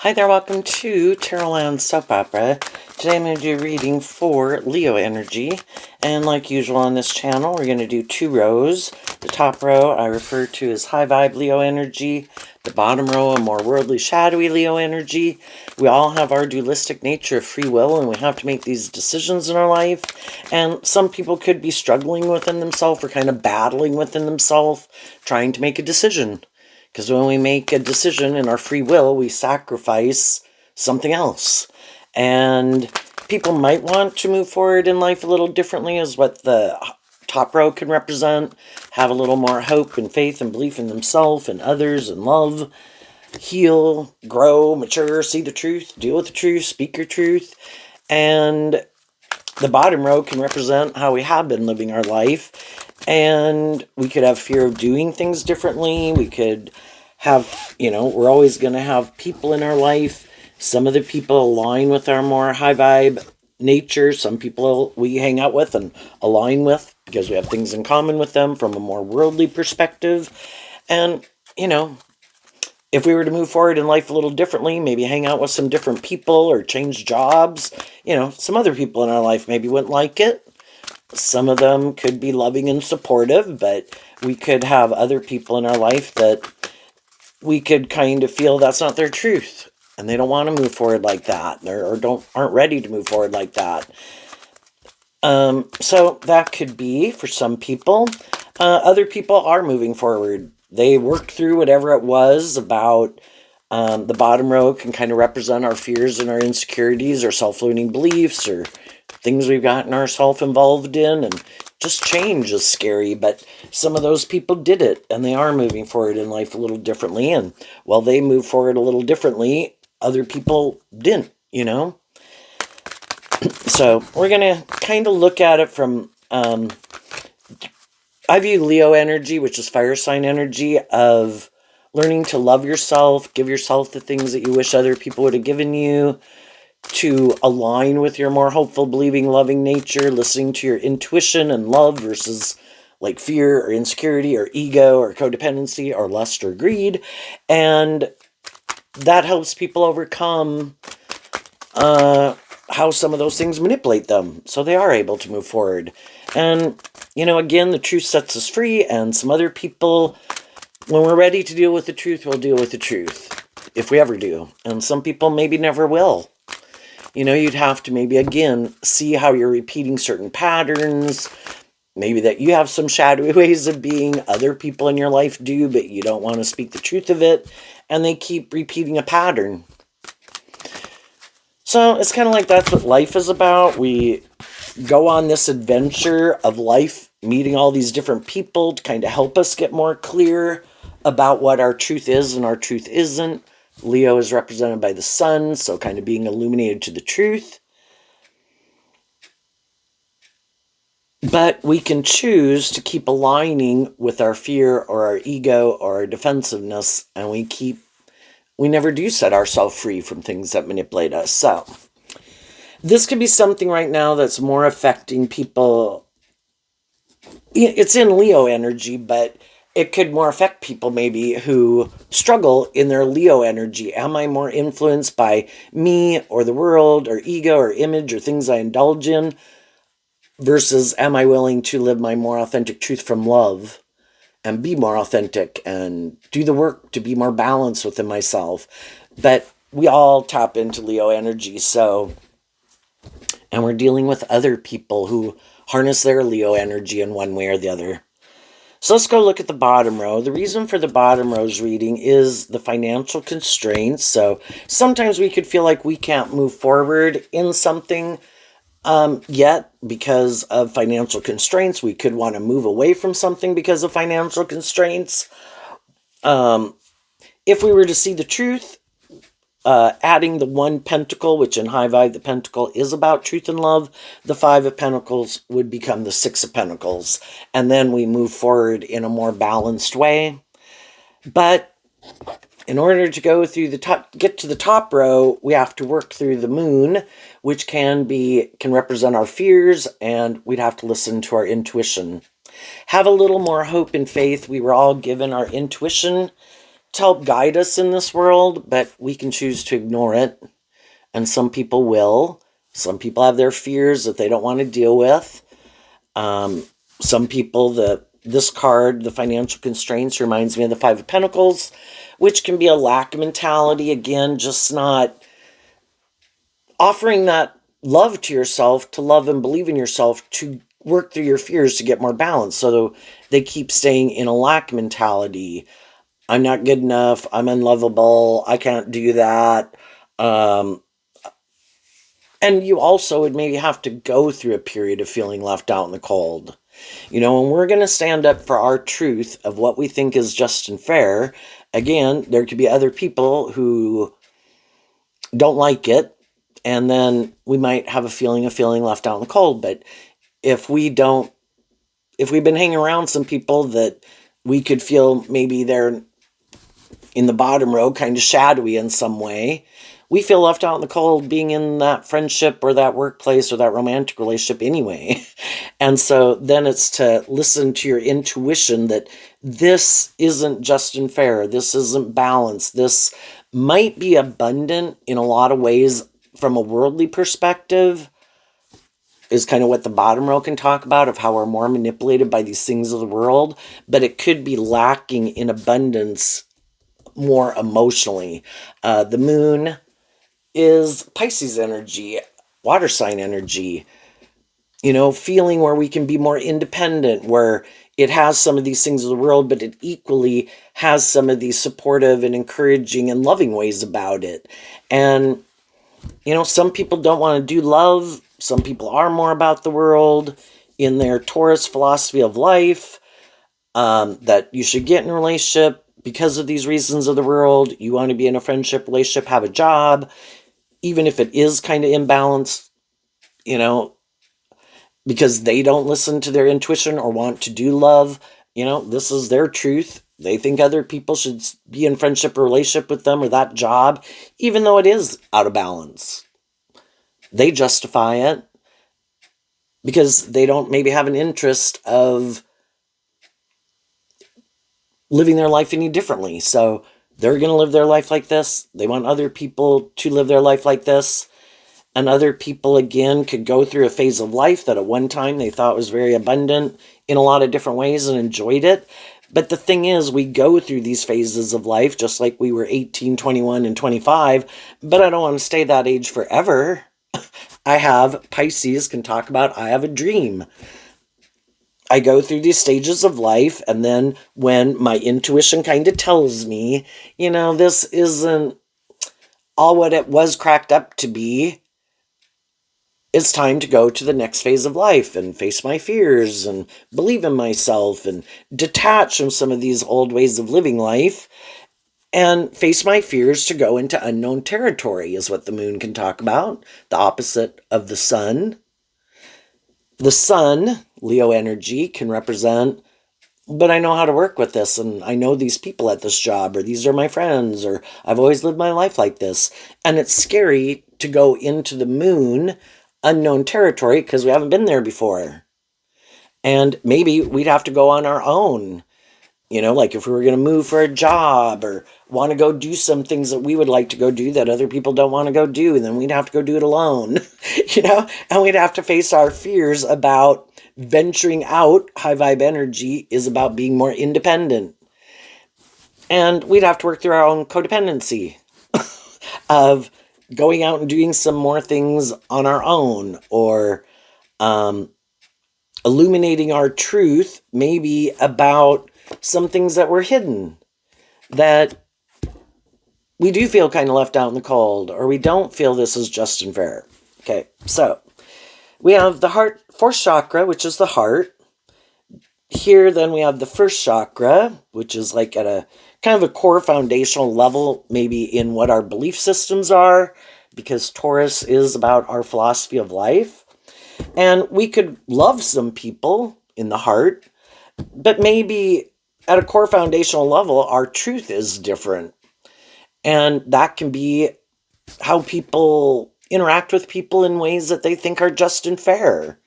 Hi there, welcome to Terrorland Soap Opera. Today I'm going to do a reading for Leo energy, and like usual on this channel, we're going to do two rows. The top row I refer to as high vibe Leo energy, the bottom row a more worldly, shadowy Leo energy. We all have our dualistic nature of free will, and we have to make these decisions in our life, and some people could be struggling within themselves or kind of battling within themselves, trying to make a decision. Because when we make a decision in our free will, we sacrifice something else. And people might want to move forward in life a little differently, is what the top row can represent. Have a little more hope and faith and belief in themselves and others and love. Heal, grow, mature, see the truth, deal with the truth, speak your truth. And the bottom row can represent how we have been living our life. And we could have fear of doing things differently. We could have, we're always going to have people in our life. Some of the people align with our more high vibe nature. Some people we hang out with and align with because we have things in common with them from a more worldly perspective. And, if we were to move forward in life a little differently, maybe hang out with some different people or change jobs, some other people in our life maybe wouldn't like it. Some of them could be loving and supportive, but we could have other people in our life that we could kind of feel that's not their truth, and they don't want to move forward like that, or aren't ready to move forward like that. So that could be for some people. Other people are moving forward. They worked through whatever it was about. The bottom row can kind of represent our fears and our insecurities, our self-limiting beliefs, or things we've gotten ourselves involved in, and just change is scary, but some of those people did it, and they are moving forward in life a little differently, and while they move forward a little differently, other people didn't, So we're going to kind of look at it from, I view Leo energy, which is fire sign energy, of learning to love yourself, give yourself the things that you wish other people would have given you, to align with your more hopeful, believing, loving nature, listening to your intuition and love versus like fear or insecurity or ego or codependency or lust or greed. And that helps people overcome how some of those things manipulate them, so they are able to move forward. And, again, the truth sets us free, and some other people, when we're ready to deal with the truth, we'll deal with the truth, if we ever do. And some people maybe never will. You'd have to maybe, again, see how you're repeating certain patterns. Maybe that you have some shadowy ways of being, other people in your life do, but you don't want to speak the truth of it, and they keep repeating a pattern. So it's kind of like that's what life is about. We go on this adventure of life, meeting all these different people to kind of help us get more clear about what our truth is and our truth isn't. Leo is represented by the sun, so kind of being illuminated to the truth. But we can choose to keep aligning with our fear or our ego or our defensiveness, and we never do set ourselves free from things that manipulate us. So this could be something right now that's more affecting people. It's in Leo energy, but it could more affect people maybe who struggle in their Leo energy. Am I more influenced by me or the world or ego or image or things I indulge in? Versus am I willing to live my more authentic truth from love and be more authentic and do the work to be more balanced within myself? But we all tap into Leo energy, and we're dealing with other people who harness their Leo energy in one way or the other. So let's go look at the bottom row. The reason for the bottom row's reading is the financial constraints. So sometimes we could feel like we can't move forward in something yet because of financial constraints. We could want to move away from something because of financial constraints. If we were to see the truth, adding the 1 pentacle, which in high vibe, the pentacle is about truth and love, the 5 of pentacles would become the 6 of pentacles. And then we move forward in a more balanced way. But in order to go through get to the top row, we have to work through the moon, which can represent our fears, and we'd have to listen to our intuition. Have a little more hope and faith. We were all given our intuition to help guide us in this world, but we can choose to ignore it. And some people will. Some people have their fears that they don't want to deal with. Some people, this card, the financial constraints, reminds me of the Five of Pentacles, which can be a lack mentality. Again, just not offering that love to yourself, to love and believe in yourself, to work through your fears to get more balance. So they keep staying in a lack mentality. I'm not good enough. I'm unlovable. I can't do that. And you also would maybe have to go through a period of feeling left out in the cold. You know, and we're going to stand up for our truth of what we think is just and fair. Again, there could be other people who don't like it, and then we might have a feeling of feeling left out in the cold. But if we've been hanging around some people that we could feel maybe they're in the bottom row, kind of shadowy in some way, we feel left out in the cold being in that friendship or that workplace or that romantic relationship anyway. And so then it's to listen to your intuition that this isn't just and fair. This isn't balanced. This might be abundant in a lot of ways from a worldly perspective, is kind of what the bottom row can talk about, of how we're more manipulated by these things of the world, but it could be lacking in abundance more emotionally. The moon is Pisces energy, water sign energy, you know, feeling where we can be more independent, where it has some of these things of the world, but it equally has some of these supportive and encouraging and loving ways about it. And, you know, some people don't want to do love. Some people are more about the world in their Taurus philosophy of life, that you should get in a relationship because of these reasons of the world. You want to be in a friendship relationship, have a job, even if it is kind of imbalanced, you know, because they don't listen to their intuition or want to do love. You know, this is their truth. They think other people should be in friendship or relationship with them or that job, even though it is out of balance. They justify it because they don't maybe have an interest of living their life any differently. So they're going to live their life like this. They want other people to live their life like this. And other people, again, could go through a phase of life that at one time they thought was very abundant in a lot of different ways and enjoyed it. But the thing is, we go through these phases of life just like we were 18, 21, and 25. But I don't want to stay that age forever. Pisces can talk about, I have a dream. I go through these stages of life, and then when my intuition kind of tells me, you know, this isn't all what it was cracked up to be, it's time to go to the next phase of life and face my fears and believe in myself and detach from some of these old ways of living life and face my fears to go into unknown territory, is what the moon can talk about, the opposite of the sun. The sun, Leo energy, can represent, but I know how to work with this, and I know these people at this job, or these are my friends, or I've always lived my life like this. And it's scary to go into the moon, unknown territory, because we haven't been there before. And maybe we'd have to go on our own. You know, like if we were going to move for a job or want to go do some things that we would like to go do that other people don't want to go do, and then we'd have to go do it alone, you know, and we'd have to face our fears about venturing out. High vibe energy is about being more independent. And we'd have to work through our own codependency of going out and doing some more things on our own, or illuminating our truth, maybe about some things that were hidden, that we do feel kind of left out in the cold, or we don't feel this is just and fair. Okay, so we have the heart, fourth chakra, which is the heart. Here, then, we have the first chakra, which is like at a kind of a core foundational level, maybe in what our belief systems are, because Taurus is about our philosophy of life. And we could love some people in the heart, but maybe at a core foundational level, our truth is different. And that can be how people interact with people in ways that they think are just and fair.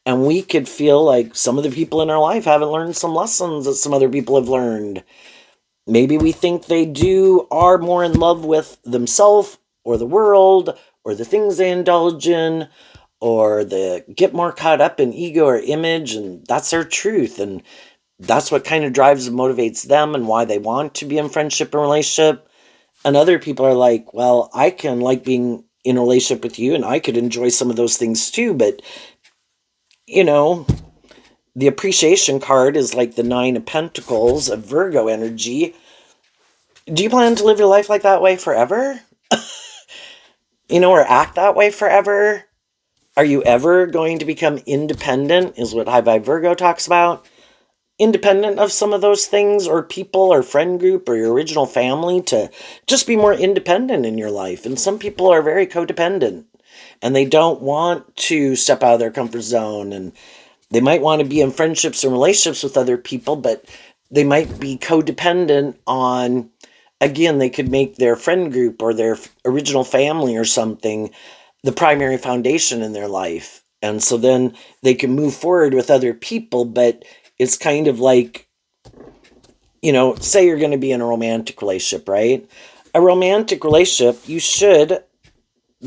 And we could feel like some of the people in our life haven't learned some lessons that some other people have learned. maybe we think they are more in love with themselves or the world or the things they indulge in, or they get more caught up in ego or image, and that's their truth. And that's what kind of drives and motivates them and why they want to be in friendship and relationship. And other people are like, well, I can like being in a relationship with you and I could enjoy some of those things too. But, you know, the appreciation card is like the 9 of Pentacles of Virgo energy. Do you plan to live your life like that way forever? Or act that way forever? Are you ever going to become independent, is what High Vibe Virgo talks about? Independent of some of those things or people or friend group or your original family, to just be more independent in your life. And some people are very codependent and they don't want to step out of their comfort zone, and they might want to be in friendships and relationships with other people, but they might be codependent on, again, they could make their friend group or their original family or something the primary foundation in their life. And so then they can move forward with other people, but it's kind of like, say you're going to be in a romantic relationship, right? A romantic relationship, you should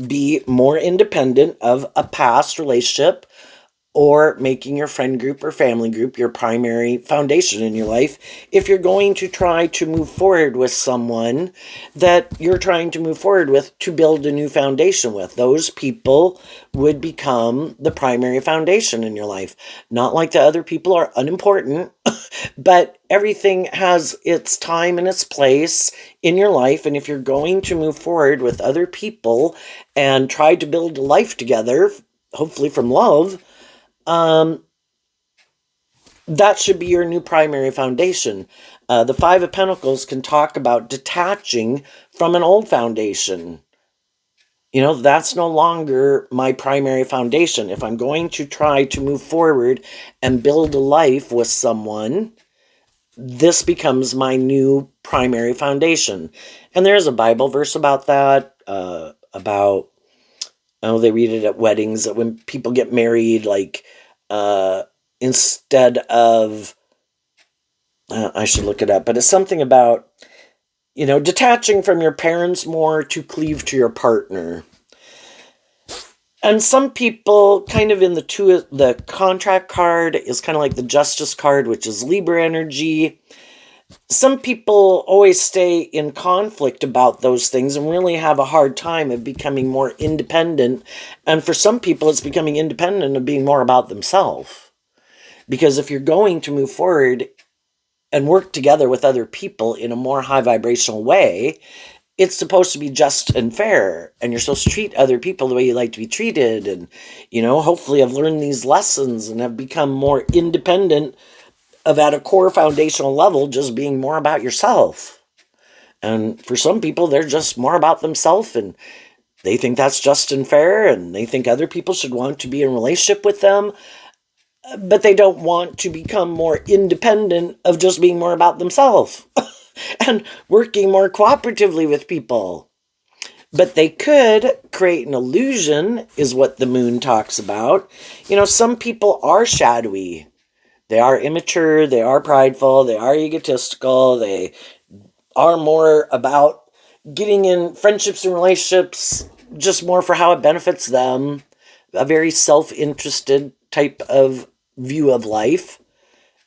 be more independent of a past relationship or making your friend group or family group your primary foundation in your life if you're going to try to move forward with someone that you're trying to move forward with to build a new foundation with. Those people would become the primary foundation in your life. Not like the other people are unimportant, but everything has its time and its place in your life. And if you're going to move forward with other people and try to build a life together, hopefully from love, that should be your new primary foundation. The 5 of Pentacles can talk about detaching from an old foundation. That's no longer my primary foundation. If I'm going to try to move forward and build a life with someone, this becomes my new primary foundation. And there's a Bible verse about that, they read it at weddings, that when people get married, like, instead of, I should look it up, but it's something about, detaching from your parents more to cleave to your partner. And some people, kind of in the contract card is kind of like the Justice card, which is Libra energy. Some people always stay in conflict about those things and really have a hard time of becoming more independent. And for some people, it's becoming independent of being more about themselves. Because if you're going to move forward and work together with other people in a more high vibrational way, it's supposed to be just and fair, and you're supposed to treat other people the way you like to be treated. And, hopefully I've learned these lessons and have become more independent of, at a core foundational level, just being more about yourself. And for some people, they're just more about themselves, and they think that's just and fair, and they think other people should want to be in a relationship with them, but they don't want to become more independent of just being more about themselves and working more cooperatively with people. But they could create an illusion, is what the moon talks about. Some people are shadowy. They are immature, they are prideful, they are egotistical, they are more about getting in friendships and relationships just more for how it benefits them. A very self-interested type of view of life.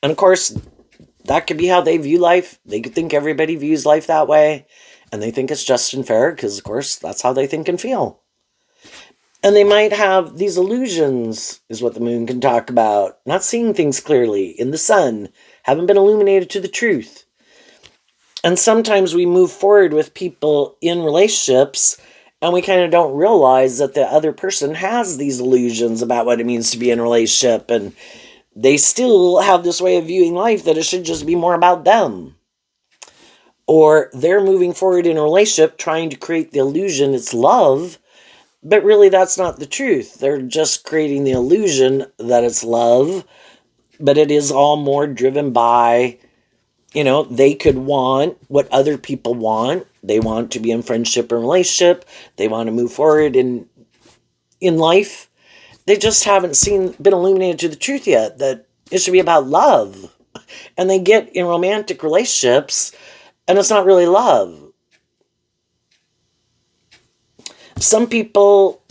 And of course, that could be how they view life. They could think everybody views life that way, and they think it's just and fair because, of course, that's how they think and feel. And they might have these illusions, is what the moon can talk about. Not seeing things clearly in the sun, haven't been illuminated to the truth. And sometimes we move forward with people in relationships and we kind of don't realize that the other person has these illusions about what it means to be in a relationship, and they still have this way of viewing life that it should just be more about them. Or they're moving forward in a relationship trying to create the illusion it's love, but really that's not the truth. They're just creating the illusion that it's love, but it is all more driven by, they could want what other people want. They want to be in friendship and relationship. They want to move forward in life. They just haven't been illuminated to the truth yet, that it should be about love. And they get in romantic relationships And it's not really love. Some people,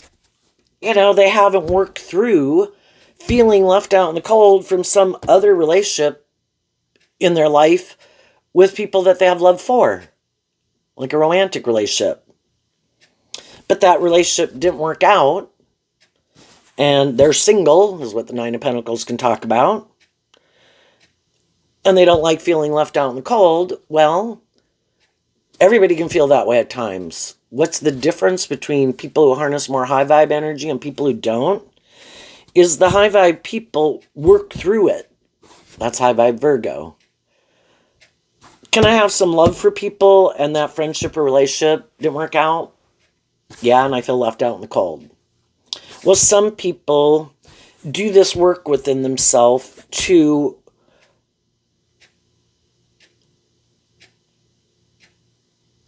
they haven't worked through feeling left out in the cold from some other relationship in their life with people that they have love for, like a romantic relationship. But that relationship didn't work out, and they're single, is what the Nine of Pentacles can talk about, and they don't like feeling left out in the cold. Well, everybody can feel that way at times. What's the difference between people who harness more high vibe energy and people who don't? Is the high vibe people work through it. That's high vibe Virgo. Can I have some love for people and that friendship or relationship didn't work out? Yeah, and I feel left out in the cold. Well, some people do this work within themselves to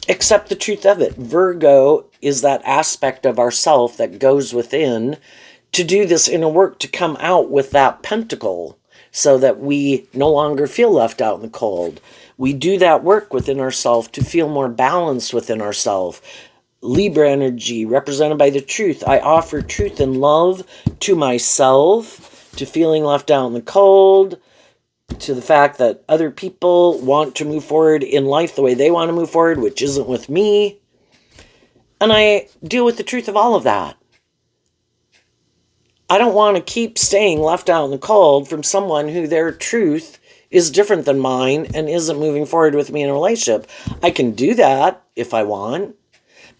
accept the truth of it. Virgo is that aspect of ourself that goes within to do this inner work, to come out with that pentacle so that we no longer feel left out in the cold. We do that work within ourselves to feel more balanced within ourselves. Libra energy, represented by the truth. I offer truth and love to myself, to feeling left out in the cold, to the fact that other people want to move forward in life the way they want to move forward, which isn't with me. And I deal with the truth of all of that. I don't want to keep staying left out in the cold from someone who their truth is different than mine and isn't moving forward with me in a relationship. I can do that if I want,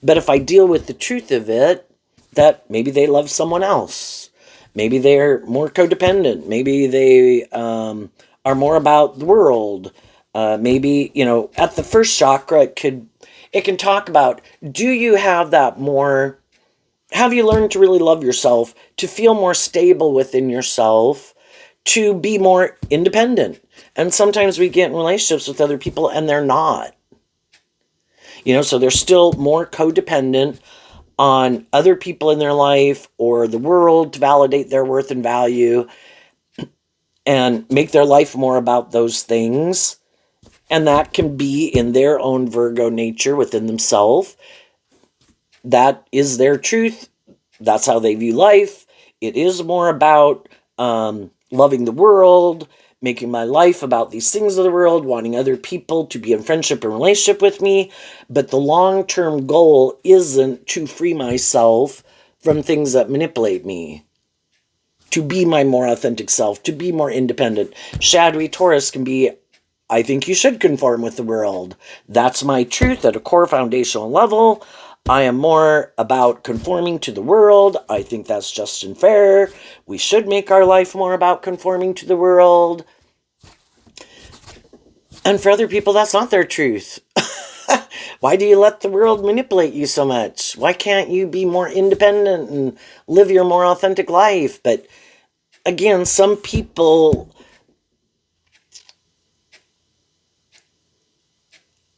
but if I deal with the truth of it, that maybe they love someone else, maybe they're more codependent, maybe they are more about the world, maybe, at the first chakra, it can talk about, do you have that more. Have you learned to really love yourself, to feel more stable within yourself, to be more independent? And sometimes we get in relationships with other people and they're not. So they're still more codependent on other people in their life or the world to validate their worth and value and make their life more about those things. And that can be in their own Virgo nature within themselves. That is their truth. That's how they view life. It is more about loving the world, making my life about these things of the world, wanting other people to be in friendship and relationship with me. But the long-term goal isn't to free myself from things that manipulate me, to be my more authentic self, to be more independent. Shadowy Taurus can be, I think you should conform with the world. That's my truth at a core foundational level. I am more about conforming to the world. I think that's just and fair. We should make our life more about conforming to the world. And for other people, that's not their truth. Why do you let the world manipulate you so much? Why can't you be more independent and live your more authentic life? But again, some people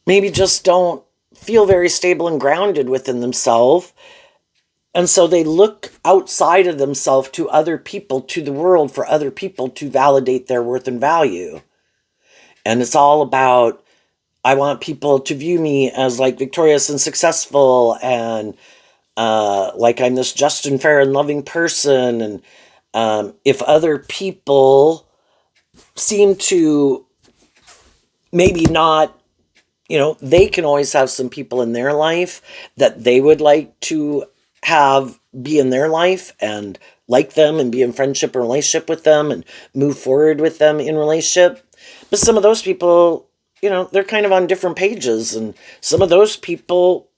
maybe just don't feel very stable and grounded within themselves. And so they look outside of themselves to other people, to the world, for other people to validate their worth and value. And it's all about, I want people to view me as like victorious and successful and like I'm this just and fair and loving person. And if other people seem to maybe not, they can always have some people in their life that they would like to have be in their life and like them and be in friendship or relationship with them and move forward with them in relationship. But some of those people, they're kind of on different pages, and some of those people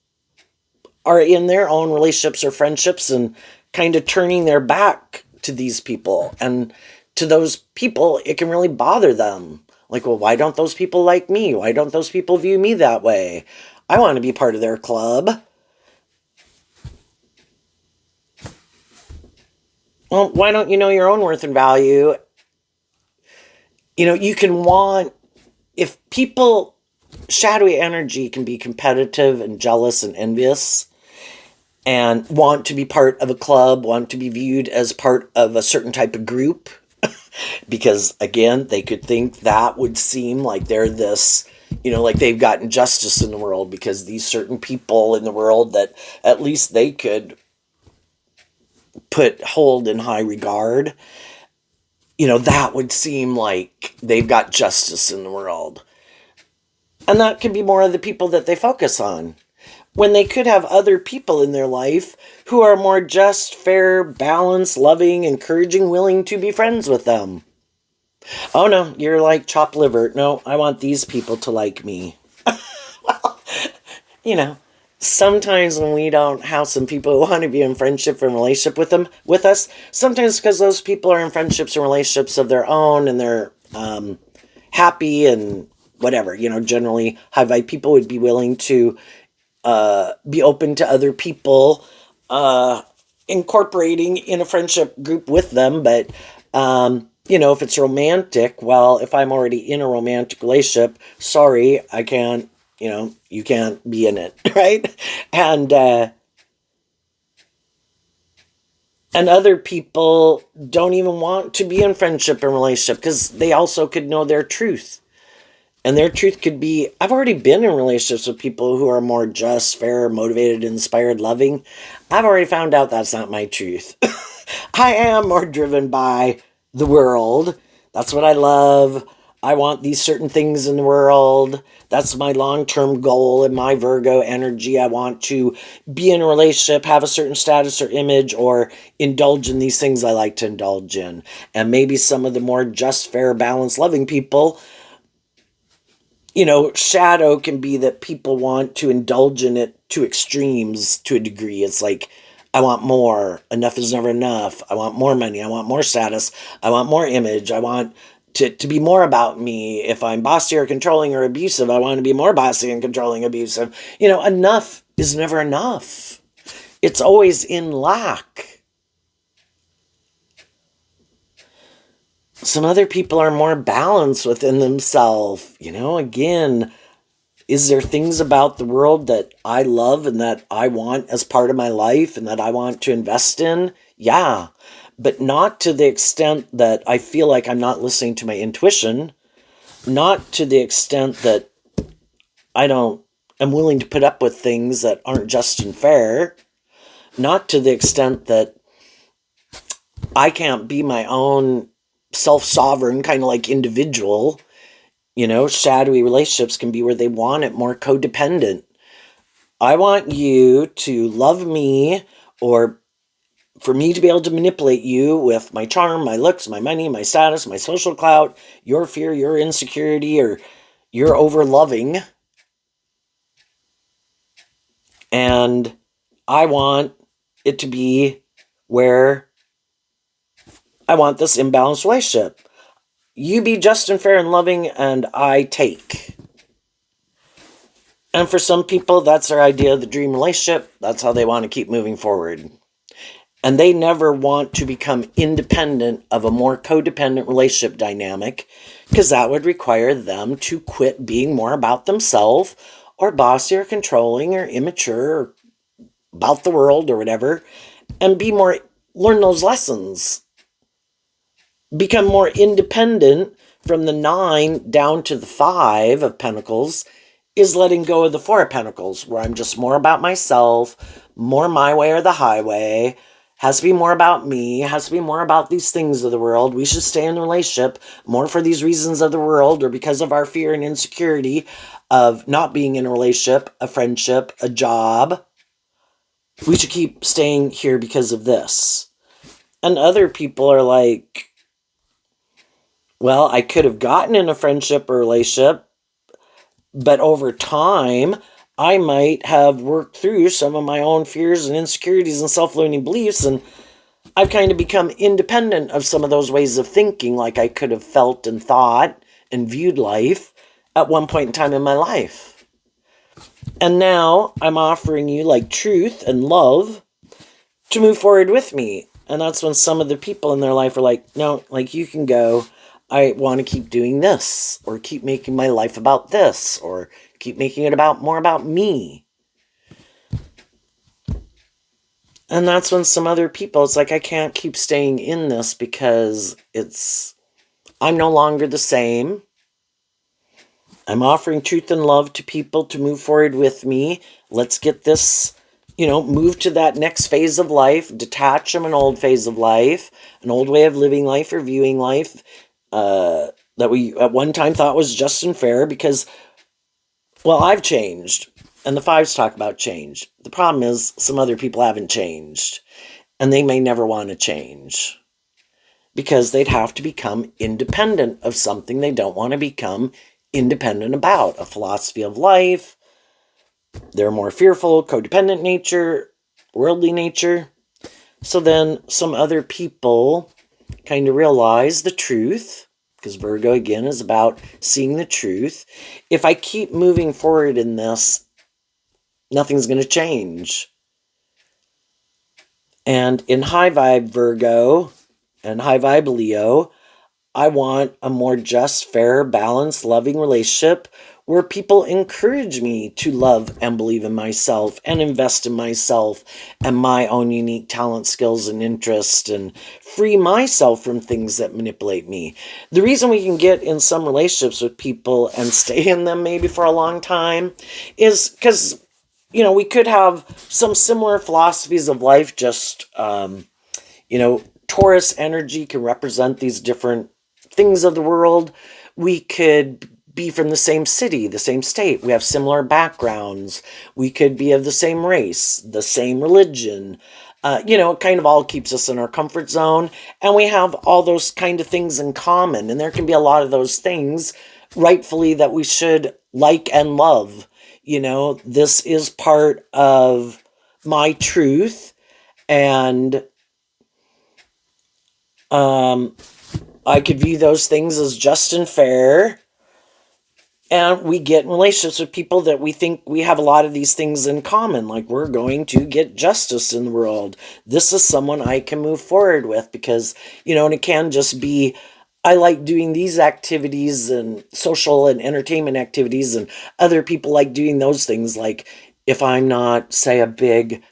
are in their own relationships or friendships and kind of turning their back to these people. And to those people, it can really bother them. Like, well, why don't those people like me? Why don't those people view me that way? I want to be part of their club. Well, why don't you know your own worth and value? You can want, if people, shadowy energy can be competitive and jealous and envious and want to be part of a club, want to be viewed as part of a certain type of group. Because, again, they could think that would seem like they're this, like they've gotten justice in the world because these certain people in the world that at least they could hold in high regard, that would seem like they've got justice in the world. And that can be more of the people that they focus on, when they could have other people in their life who are more just, fair, balanced, loving, encouraging, willing to be friends with them. Oh no, you're like chopped liver. No, I want these people to like me. you know, Sometimes when we don't have some people who want to be in friendship and relationship with us, sometimes because those people are in friendships and relationships of their own and they're happy and whatever, generally high vibe people would be willing to be open to other people incorporating in a friendship group with them. But if it's romantic, well, if I'm already in a romantic relationship, sorry, I can't, you can't be in it, right? And other people don't even want to be in friendship and relationship because they also could know their truth. And their truth could be, I've already been in relationships with people who are more just, fair, motivated, inspired, loving. I've already found out that's not my truth. I am more driven by the world. That's what I love. I want these certain things in the world. That's my long-term goal in my Virgo energy. I want to be in a relationship, have a certain status or image, or indulge in these things I like to indulge in. And maybe some of the more just, fair, balanced, loving people, shadow can be that people want to indulge in it to extremes to a degree. It's like, I want more. Enough is never enough. I want more money. I want more status. I want more image. I want to be more about me. If I'm bossy or controlling or abusive, I want to be more bossy and controlling, abusive. Enough is never enough. It's always in lack. Some other people are more balanced within themselves. Again, is there things about the world that I love and that I want as part of my life and that I want to invest in? Yeah, but not to the extent that I feel like I'm not listening to my intuition, not to the extent that I'm willing to put up with things that aren't just and fair, not to the extent that I can't be my own self-sovereign kind of like individual. Shadowy relationships can be where they want it more codependent. I want you to love me, or for me to be able to manipulate you with my charm, my looks, my money, my status, my social clout, your fear, your insecurity, or your over loving. And I want it to be where I want this imbalanced relationship. You be just and fair and loving, and I take. And for some people, that's their idea of the dream relationship. That's how they want to keep moving forward. And they never want to become independent of a more codependent relationship dynamic, because that would require them to quit being more about themselves or bossy or controlling or immature or about the world or whatever, and learn those lessons. Become more independent from the 9 down to the 5 of Pentacles is letting go of the 4 of Pentacles, where I'm just more about myself, more my way or the highway, has to be more about me, has to be more about these things of the world. We should stay in a relationship more for these reasons of the world, or because of our fear and insecurity of not being in a relationship, a friendship, a job. We should keep staying here because of this. And other people are like, well, I could have gotten in a friendship or relationship, but over time, I might have worked through some of my own fears and insecurities and self-limiting beliefs, and I've kind of become independent of some of those ways of thinking, like I could have felt and thought and viewed life at one point in time in my life. And now I'm offering you like truth and love to move forward with me. And that's when some of the people in their life are like, no, like you can go. I want to keep doing this, or keep making my life about this, or keep making it more about me. And that's when some other people, it's like, I can't keep staying in this because I'm no longer the same. I'm offering truth and love to people to move forward with me. Let's get this, move to that next phase of life, detach from an old phase of life, an old way of living life or viewing life that we at one time thought was just and fair because, well, I've changed. And the fives talk about change. The problem is some other people haven't changed. And they may never want to change because they'd have to become independent of something they don't want to become independent about. A philosophy of life, their more fearful, codependent nature, worldly nature. So then some other people kind of realize the truth, because Virgo again is about seeing the truth. If I keep moving forward in this, nothing's going to change. And in high vibe Virgo and high vibe Leo, I want a more just, fair, balanced, loving relationship where people encourage me to love and believe in myself and invest in myself and my own unique talent, skills, and interests and free myself from things that manipulate me. The reason we can get in some relationships with people and stay in them maybe for a long time is because, we could have some similar philosophies of life, just, Taurus energy can represent these different things of the world. We could be from the same city, the same state. We have similar backgrounds. We could be of the same race, the same religion. It kind of all keeps us in our comfort zone. And we have all those kind of things in common. And there can be a lot of those things, rightfully, that we should like and love. This is part of my truth. And I could view those things as just and fair. And we get in relationships with people that we think we have a lot of these things in common. Like we're going to get justice in the world. This is someone I can move forward with because, and it can just be, I like doing these activities and social and entertainment activities, and other people like doing those things. Like if I'm not, say, a big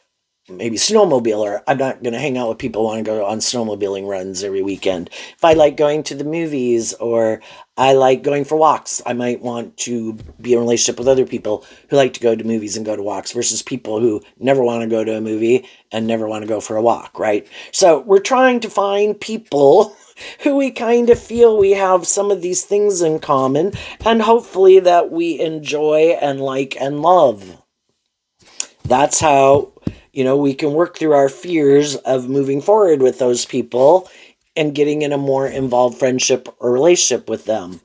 maybe snowmobiler, I'm not going to hang out with people who want to go on snowmobiling runs every weekend. If I like going to the movies or I like going for walks, I might want to be in a relationship with other people who like to go to movies and go to walks versus people who never want to go to a movie and never want to go for a walk, right? So we're trying to find people who we kind of feel we have some of these things in common and hopefully that we enjoy and like and love. That's how, we can work through our fears of moving forward with those people and getting in a more involved friendship or relationship with them.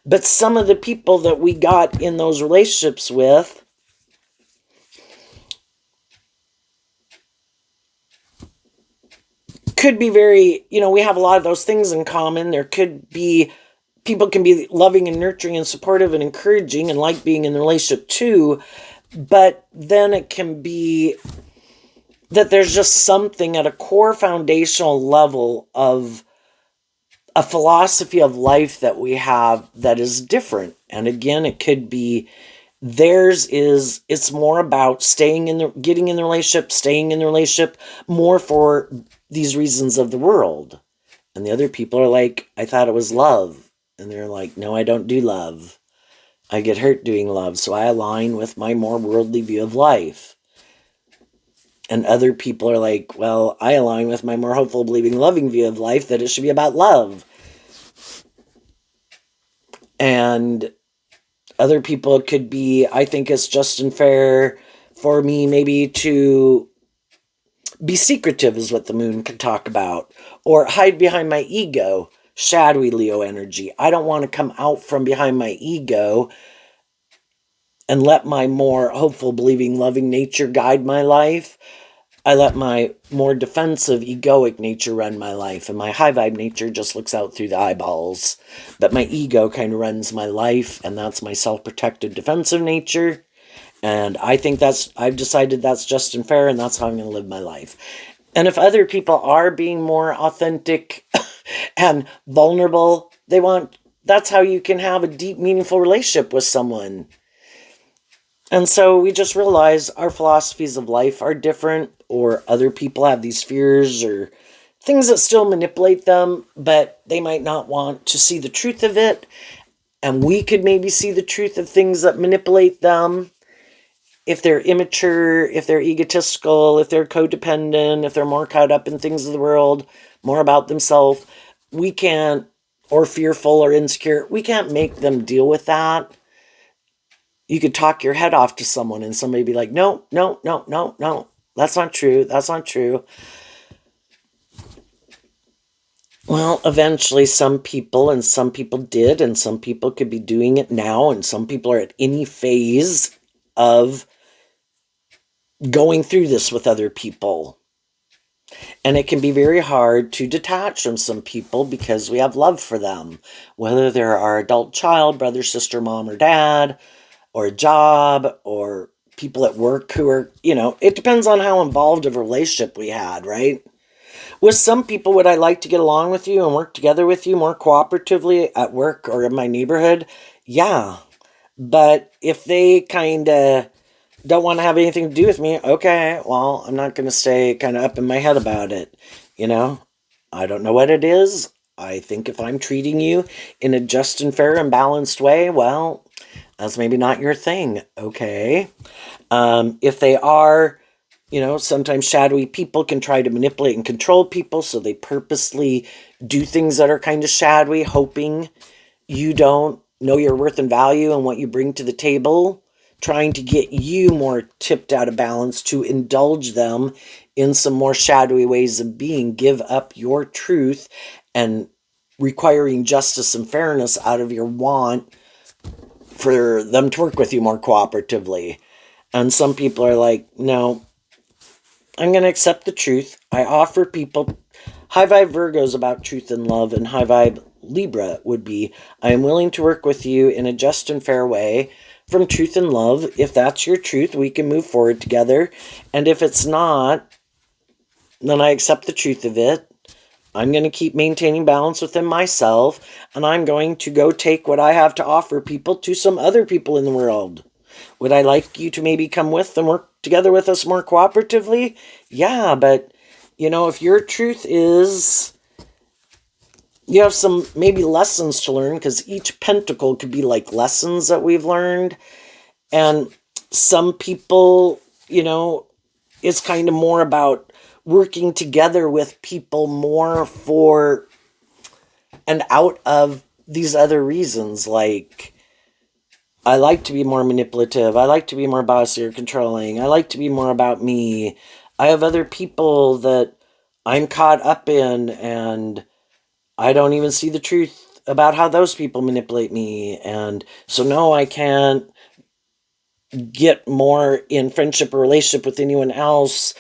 But some of the people that we got in those relationships with could be very, we have a lot of those things in common. There could be, people can be loving and nurturing and supportive and encouraging and like being in the relationship too. But then it can be that there's just something at a core foundational level of a philosophy of life that we have that is different. And again, it could be it's more about getting in the relationship, staying in the relationship more for these reasons of the world. And the other people are like, I thought it was love. And they're like, no, I don't do love. I get hurt doing love. So I align with my more worldly view of life. And other people are like, well, I align with my more hopeful, believing, loving view of life that it should be about love. And other people could be, I think it's just and fair for me maybe to be secretive is what the moon can talk about. Or hide behind my ego, shadowy Leo energy. I don't want to come out from behind my ego and let my more hopeful, believing, loving nature guide my life. I let my more defensive, egoic nature run my life, and my high vibe nature just looks out through the eyeballs. But my ego kind of runs my life, and that's my self-protective, defensive nature. And I've decided that's just and fair, and that's how I'm going to live my life. And if other people are being more authentic and vulnerable, that's how you can have a deep, meaningful relationship with someone. And so we just realize our philosophies of life are different, or other people have these fears or things that still manipulate them, but they might not want to see the truth of it. And we could maybe see the truth of things that manipulate them. If they're immature, if they're egotistical, if they're codependent, if they're more caught up in things of the world, more about themselves, we can't, or fearful or insecure, we can't make them deal with that. You could talk your head off to someone and somebody be like, no, no, no, no, no, that's not true, that's not true. Well, eventually some people, and some people did, and some people could be doing it now, and some people are at any phase of going through this with other people. And it can be very hard to detach from some people because we have love for them, whether they're our adult child, brother, sister, mom, or dad, or a job, or people at work who are, it depends on how involved of a relationship we had, right? With some people, would I like to get along with you and work together with you more cooperatively at work or in my neighborhood? Yeah. But if they kind of don't want to have anything to do with me, okay, well, I'm not going to stay kind of up in my head about it. I don't know what it is. I think if I'm treating you in a just and fair and balanced way, well, that's maybe not your thing. Okay. If they are, sometimes shadowy people can try to manipulate and control people, so they purposely do things that are kind of shadowy, hoping you don't know your worth and value and what you bring to the table, trying to get you more tipped out of balance to indulge them in some more shadowy ways of being, give up your truth, and requiring justice and fairness out of your want for them to work with you more cooperatively. And some people are like, no, I'm going to accept the truth. I offer people. High vibe Virgo's about truth and love, and high vibe Libra would be, I am willing to work with you in a just and fair way from truth and love. If that's your truth, we can move forward together. And if it's not, then I accept the truth of it. I'm going to keep maintaining balance within myself, and I'm going to go take what I have to offer people to some other people in the world. Would I like you to maybe come with and work together with us more cooperatively? Yeah, but, if your truth is, you have some maybe lessons to learn, because each pentacle could be like lessons that we've learned. And some people, it's kind of more about working together with people more for and out of these other reasons, like, I like to be more manipulative. I like to be more bossy or controlling. I like to be more about me. I have other people that I'm caught up in, and I don't even see the truth about how those people manipulate me. And so, no, I can't get more in friendship or relationship with anyone else.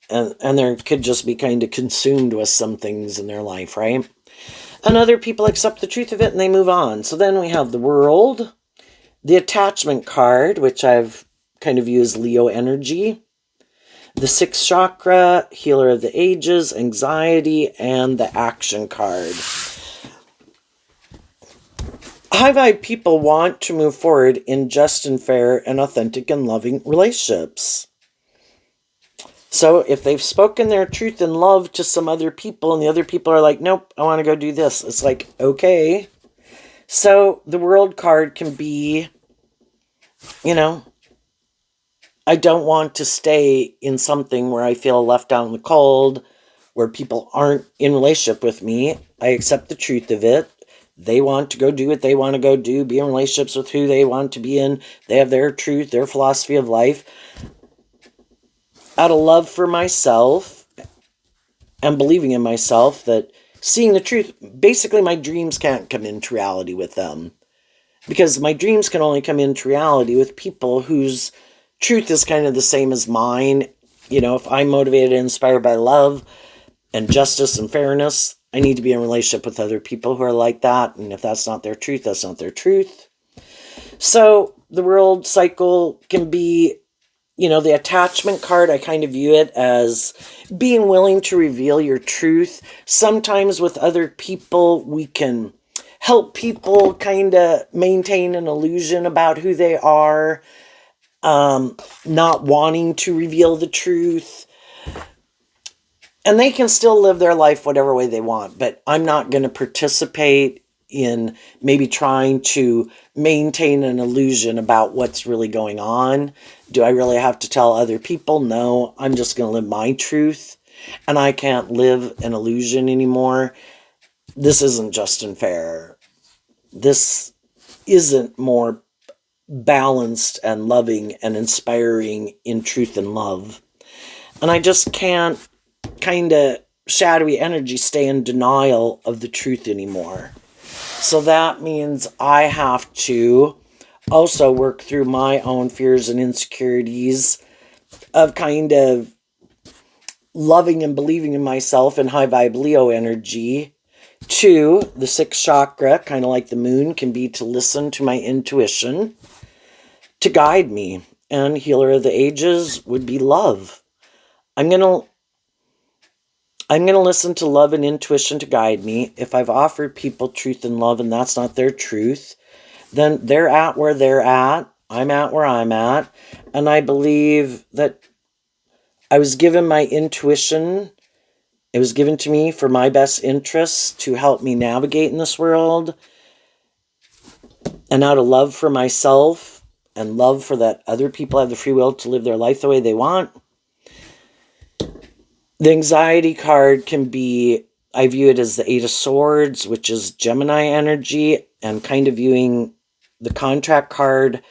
And they could just be kind of consumed with some things in their life, right? And other people accept the truth of it and they move on. So then we have the World. The Attachment card, which I've kind of used Leo energy. The Sixth Chakra, Healer of the Ages, Anxiety, and the Action card. High vibe people want to move forward in just and fair and authentic and loving relationships. So if they've spoken their truth and love to some other people and the other people are like, nope, I want to go do this. It's like, okay. So the World card can be, I don't want to stay in something where I feel left out in the cold, where people aren't in relationship with me. I accept the truth of it. They want to go do what they want to go do, be in relationships with who they want to be in. They have their truth, their philosophy of life. Out of love for myself and believing in myself, that seeing the truth, basically my dreams can't come into reality with them. Because my dreams can only come into reality with people whose truth is kind of the same as mine. If I'm motivated and inspired by love and justice and fairness, I need to be in a relationship with other people who are like that. And if that's not their truth, that's not their truth. So the World cycle can be, the Attachment card, I kind of view it as being willing to reveal your truth. Sometimes with other people, we can help people kind of maintain an illusion about who they are, not wanting to reveal the truth. And they can still live their life whatever way they want, but I'm not going to participate in maybe trying to maintain an illusion about what's really going on. Do I really have to tell other people? No, I'm just going to live my truth, and I can't live an illusion anymore. This isn't just and fair. This isn't more balanced and loving and inspiring in truth and love. And I just can't kind of shadowy energy stay in denial of the truth anymore. So that means I have to also work through my own fears and insecurities of kind of loving and believing in myself in high vibe Leo energy. 2, the 6th chakra, kind of like the moon, can be to listen to my intuition to guide me. And healer of the ages would be love. I'm going to listen to love and intuition to guide me. If I've offered people truth and love and that's not their truth, then they're at where they're at. I'm at where I'm at. And I believe that I was given my intuition. It was given to me for my best interests to help me navigate in this world. And out of love for myself and love for that other people have the free will to live their life the way they want. The anxiety card can be, I view it as the 8 of Swords, which is Gemini energy, and kind of viewing the contract card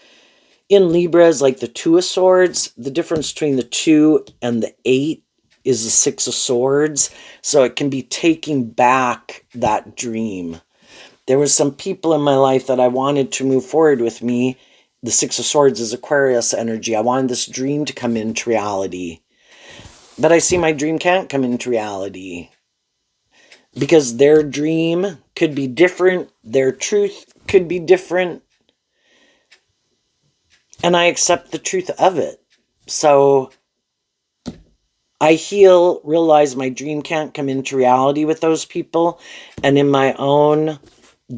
in Libra as like the 2 of Swords. The difference between the 2 and the 8 is the 6 of Swords. So it can be taking back that dream. There was some people in my life that I wanted to move forward with me. The 6 of Swords is Aquarius energy. I wanted this dream to come into reality. But I see my dream can't come into reality because their dream could be different. Their truth could be different. And I accept the truth of it. So I heal, realize my dream can't come into reality with those people. And in my own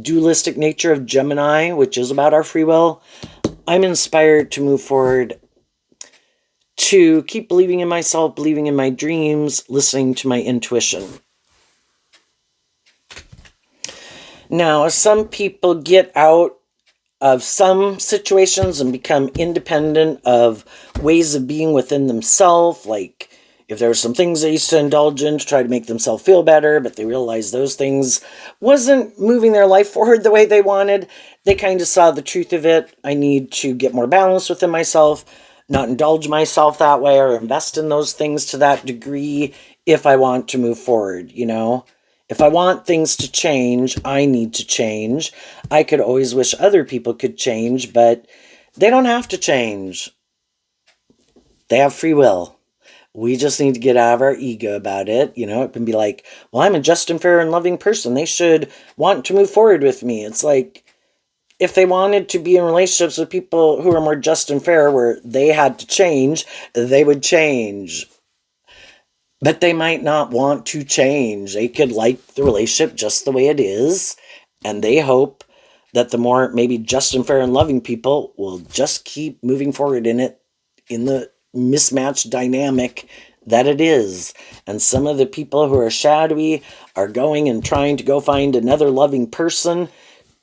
dualistic nature of Gemini, which is about our free will, I'm inspired to move forward, to keep believing in myself, believing in my dreams, listening to my intuition. Now, some people get out of some situations and become independent of ways of being within themselves. Like if there were some things they used to indulge in to try to make themselves feel better, but they realized those things wasn't moving their life forward the way they wanted, they kind of saw the truth of it. I need to get more balance within myself, not indulge myself that way or invest in those things to that degree if I want to move forward, you know? If I want things to change, I need to change. I could always wish other people could change, but they don't have to change. They have free will. We just need to get out of our ego about it. You know, it can be like, well, I'm a just and fair and loving person. They should want to move forward with me. It's like, if they wanted to be in relationships with people who are more just and fair, where they had to change, they would change. But they might not want to change. They could like the relationship just the way it is. And they hope that the more maybe just and fair and loving people will just keep moving forward in it, in the mismatched dynamic that it is. And some of the people who are shadowy are going and trying to go find another loving person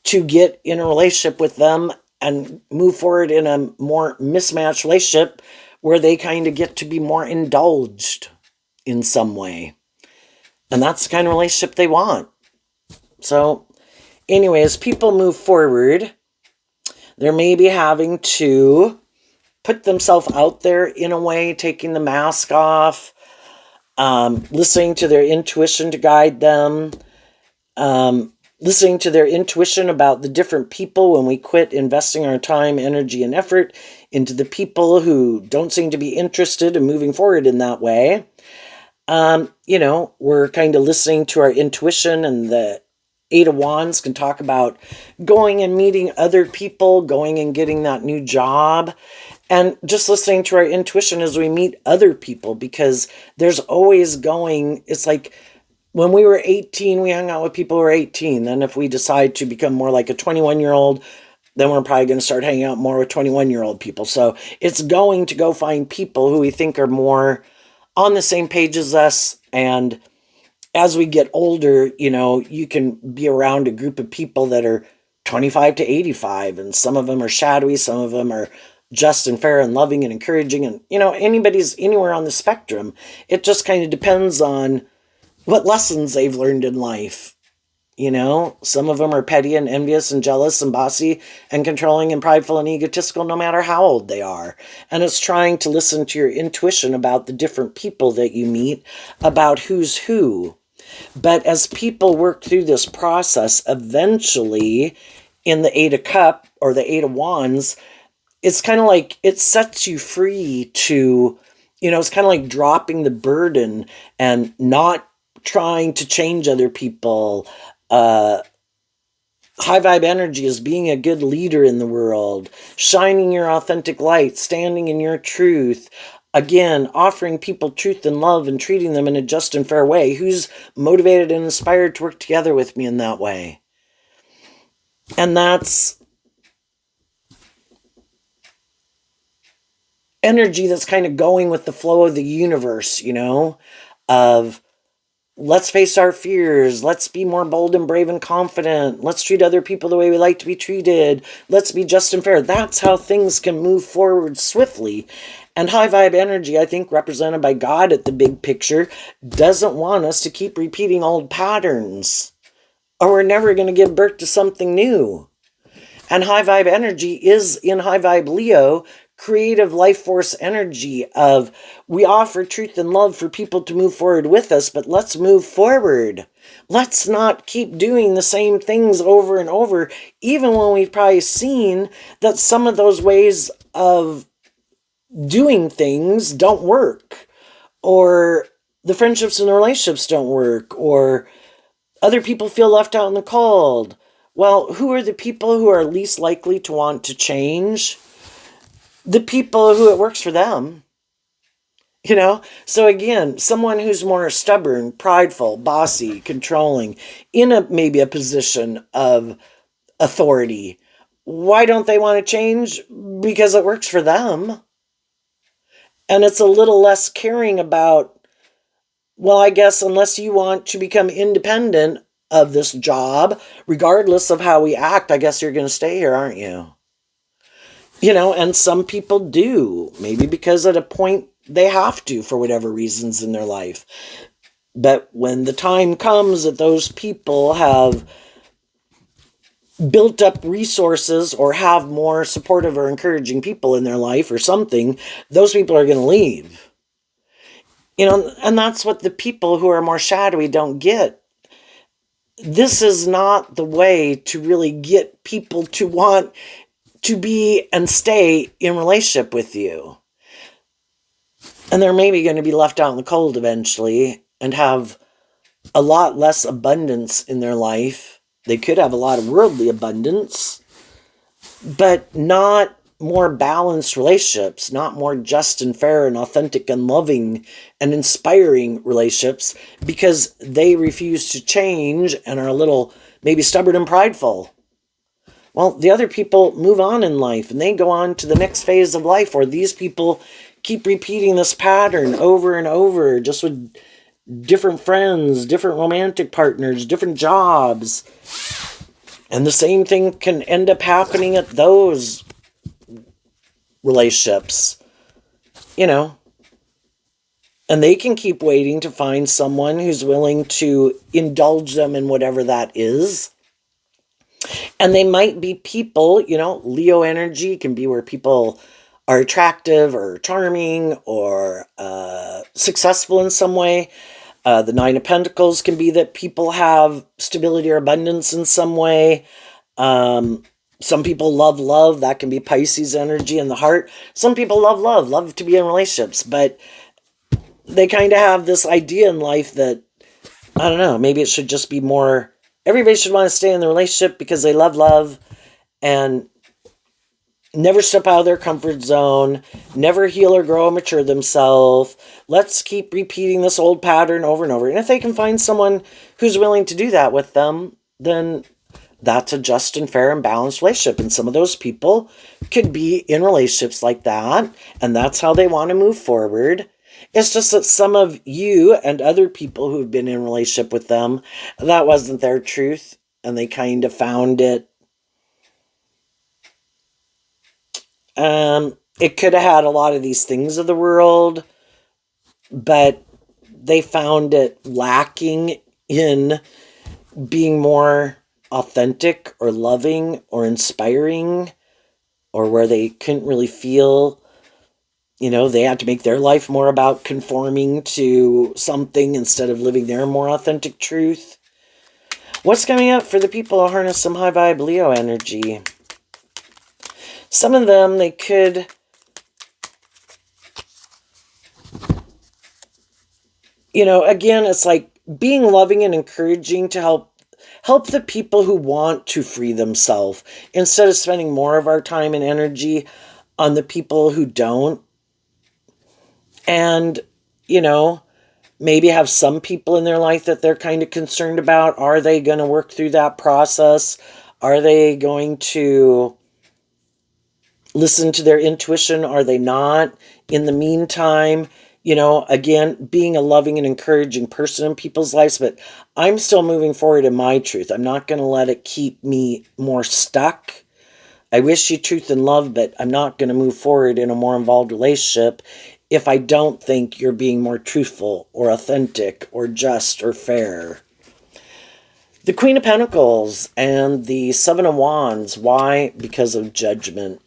to get in a relationship with them and move forward in a more mismatched relationship where they kind of get to be more indulged in some way. And that's the kind of relationship they want. So anyway, as people move forward, they're maybe having to put themselves out there in a way, taking the mask off, listening to their intuition to guide them, listening to their intuition about the different people when we quit investing our time, energy, and effort into the people who don't seem to be interested in moving forward in that way. You know, we're kind of listening to our intuition, and the 8 of Wands can talk about going and meeting other people, going and getting that new job, and just listening to our intuition as we meet other people, because there's always going, it's like, when we were 18, we hung out with people who were 18. Then if we decide to become more like a 21-year-old, then we're probably going to start hanging out more with 21-year-old people. So it's going to go find people who we think are more on the same page as us and as we get older, you can be around a group of people that are 25 to 85, and some of them are shadowy, some of them are just and fair and loving and encouraging, and anybody's anywhere on the spectrum. It just kind of depends on what lessons they've learned in life. Some of them are petty and envious and jealous and bossy and controlling and prideful and egotistical no matter how old they are. And it's trying to listen to your intuition about the different people that you meet, about who's who. But as people work through this process, eventually in the Eight of Cups or the Eight of Wands, it's kind of like it sets you free to, it's kind of like dropping the burden and not trying to change other people. High vibe energy is being a good leader in the world, shining your authentic light, standing in your truth. Again, offering people truth and love and treating them in a just and fair way. Who's motivated and inspired to work together with me in that way? And that's energy that's kind of going with the flow of the universe, of let's face our fears. Let's be more bold and brave and confident. Let's treat other people the way we like to be treated. Let's be just and fair. That's how things can move forward swiftly. And high vibe energy, I think represented by God at the big picture, doesn't want us to keep repeating old patterns, or we're never going to give birth to something new. And high vibe energy is, in high vibe Leo, creative life force energy of, we offer truth and love for people to move forward with us, but let's move forward. Let's not keep doing the same things over and over, even when we've probably seen that some of those ways of doing things don't work, or the friendships and the relationships don't work, or other people feel left out in the cold. Well, who are the people who are least likely to want to change? The people who it works for them. So again, someone who's more stubborn, prideful, bossy, controlling, in maybe a position of authority. Why don't they want to change? Because it works for them. And it's a little less caring about, well, I guess unless you want to become independent of this job, regardless of how we act, I guess you're going to stay here, aren't you? And some people do, maybe because at a point they have to for whatever reasons in their life. But when the time comes that those people have built up resources or have more supportive or encouraging people in their life or something, those people are going to leave. And that's what the people who are more shadowy don't get. This is not the way to really get people to want to be and stay in relationship with you. And they're maybe going to be left out in the cold eventually and have a lot less abundance in their life. They could have a lot of worldly abundance, but not more balanced relationships, not more just and fair and authentic and loving and inspiring relationships, because they refuse to change and are a little maybe stubborn and prideful. Well, the other people move on in life and they go on to the next phase of life, where these people keep repeating this pattern over and over, just with different friends, different romantic partners, different jobs. And the same thing can end up happening at those relationships, and they can keep waiting to find someone who's willing to indulge them in whatever that is. And they might be people, Leo energy can be where people are attractive or charming or successful in some way. The Nine of Pentacles can be that people have stability or abundance in some way. Some people love love. That can be Pisces energy in the heart. Some people love to be in relationships, but they kind of have this idea in life that, I don't know, maybe it should just be more, everybody should want to stay in the relationship because they love and never step out of their comfort zone, never heal or grow or mature themselves. Let's keep repeating this old pattern over and over. And if they can find someone who's willing to do that with them, then that's a just and fair and balanced relationship. And some of those people could be in relationships like that, and that's how they want to move forward. It's just that some of you and other people who've been in a relationship with them, that wasn't their truth, and they kind of found it. It could have had a lot of these things of the world, but they found it lacking in being more authentic or loving or inspiring, or where they couldn't really feel, they had to make their life more about conforming to something instead of living their more authentic truth. What's coming up for the people who harness some high vibe Leo energy? Some of them, they could, again, it's like being loving and encouraging to help the people who want to free themselves, instead of spending more of our time and energy on the people who don't. And, maybe have some people in their life that they're kind of concerned about. Are they going to work through that process? Are they going to listen to their intuition? Are they not? In the meantime, again, being a loving and encouraging person in people's lives, but I'm still moving forward in my truth. I'm not going to let it keep me more stuck. I wish you truth and love, but I'm not going to move forward in a more involved relationship if I don't think you're being more truthful or authentic or just or fair. The Queen of Pentacles and the Seven of Wands. Why? Because of judgment.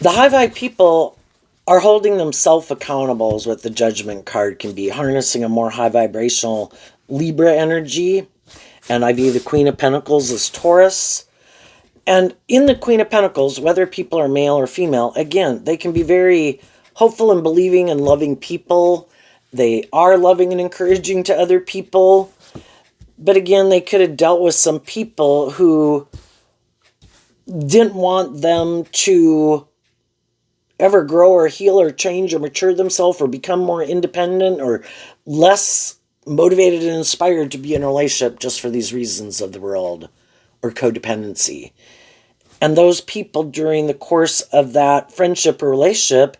The high vibe people are holding themselves accountable is what the Judgment card can be. Harnessing a more high vibrational Libra energy. And I view the Queen of Pentacles as Taurus. And in the Queen of Pentacles, whether people are male or female, again, they can be very hopeful and believing and loving people. They are loving and encouraging to other people. But again, they could have dealt with some people who didn't want them to ever grow or heal or change or mature themselves or become more independent or less motivated and inspired to be in a relationship just for these reasons of the world or codependency. And those people during the course of that friendship or relationship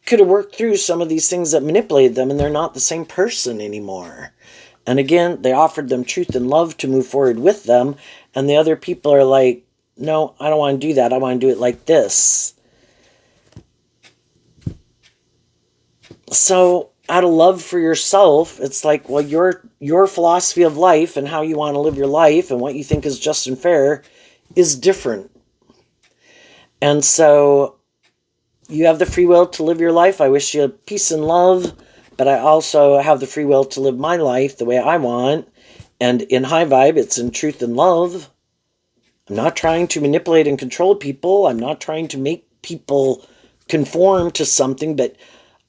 could have worked through some of these things that manipulated them, and they're not the same person anymore. And again, they offered them truth and love to move forward with them, and the other people are like, no, I don't want to do that. I want to do it like this. So out of love for yourself, it's like, well, your philosophy of life and how you want to live your life and what you think is just and fair is different. And so you have the free will to live your life. I wish you peace and love, but I also have the free will to live my life the way I want. And in high vibe, it's in truth and love. I'm not trying to manipulate and control people. I'm not trying to make people conform to something. But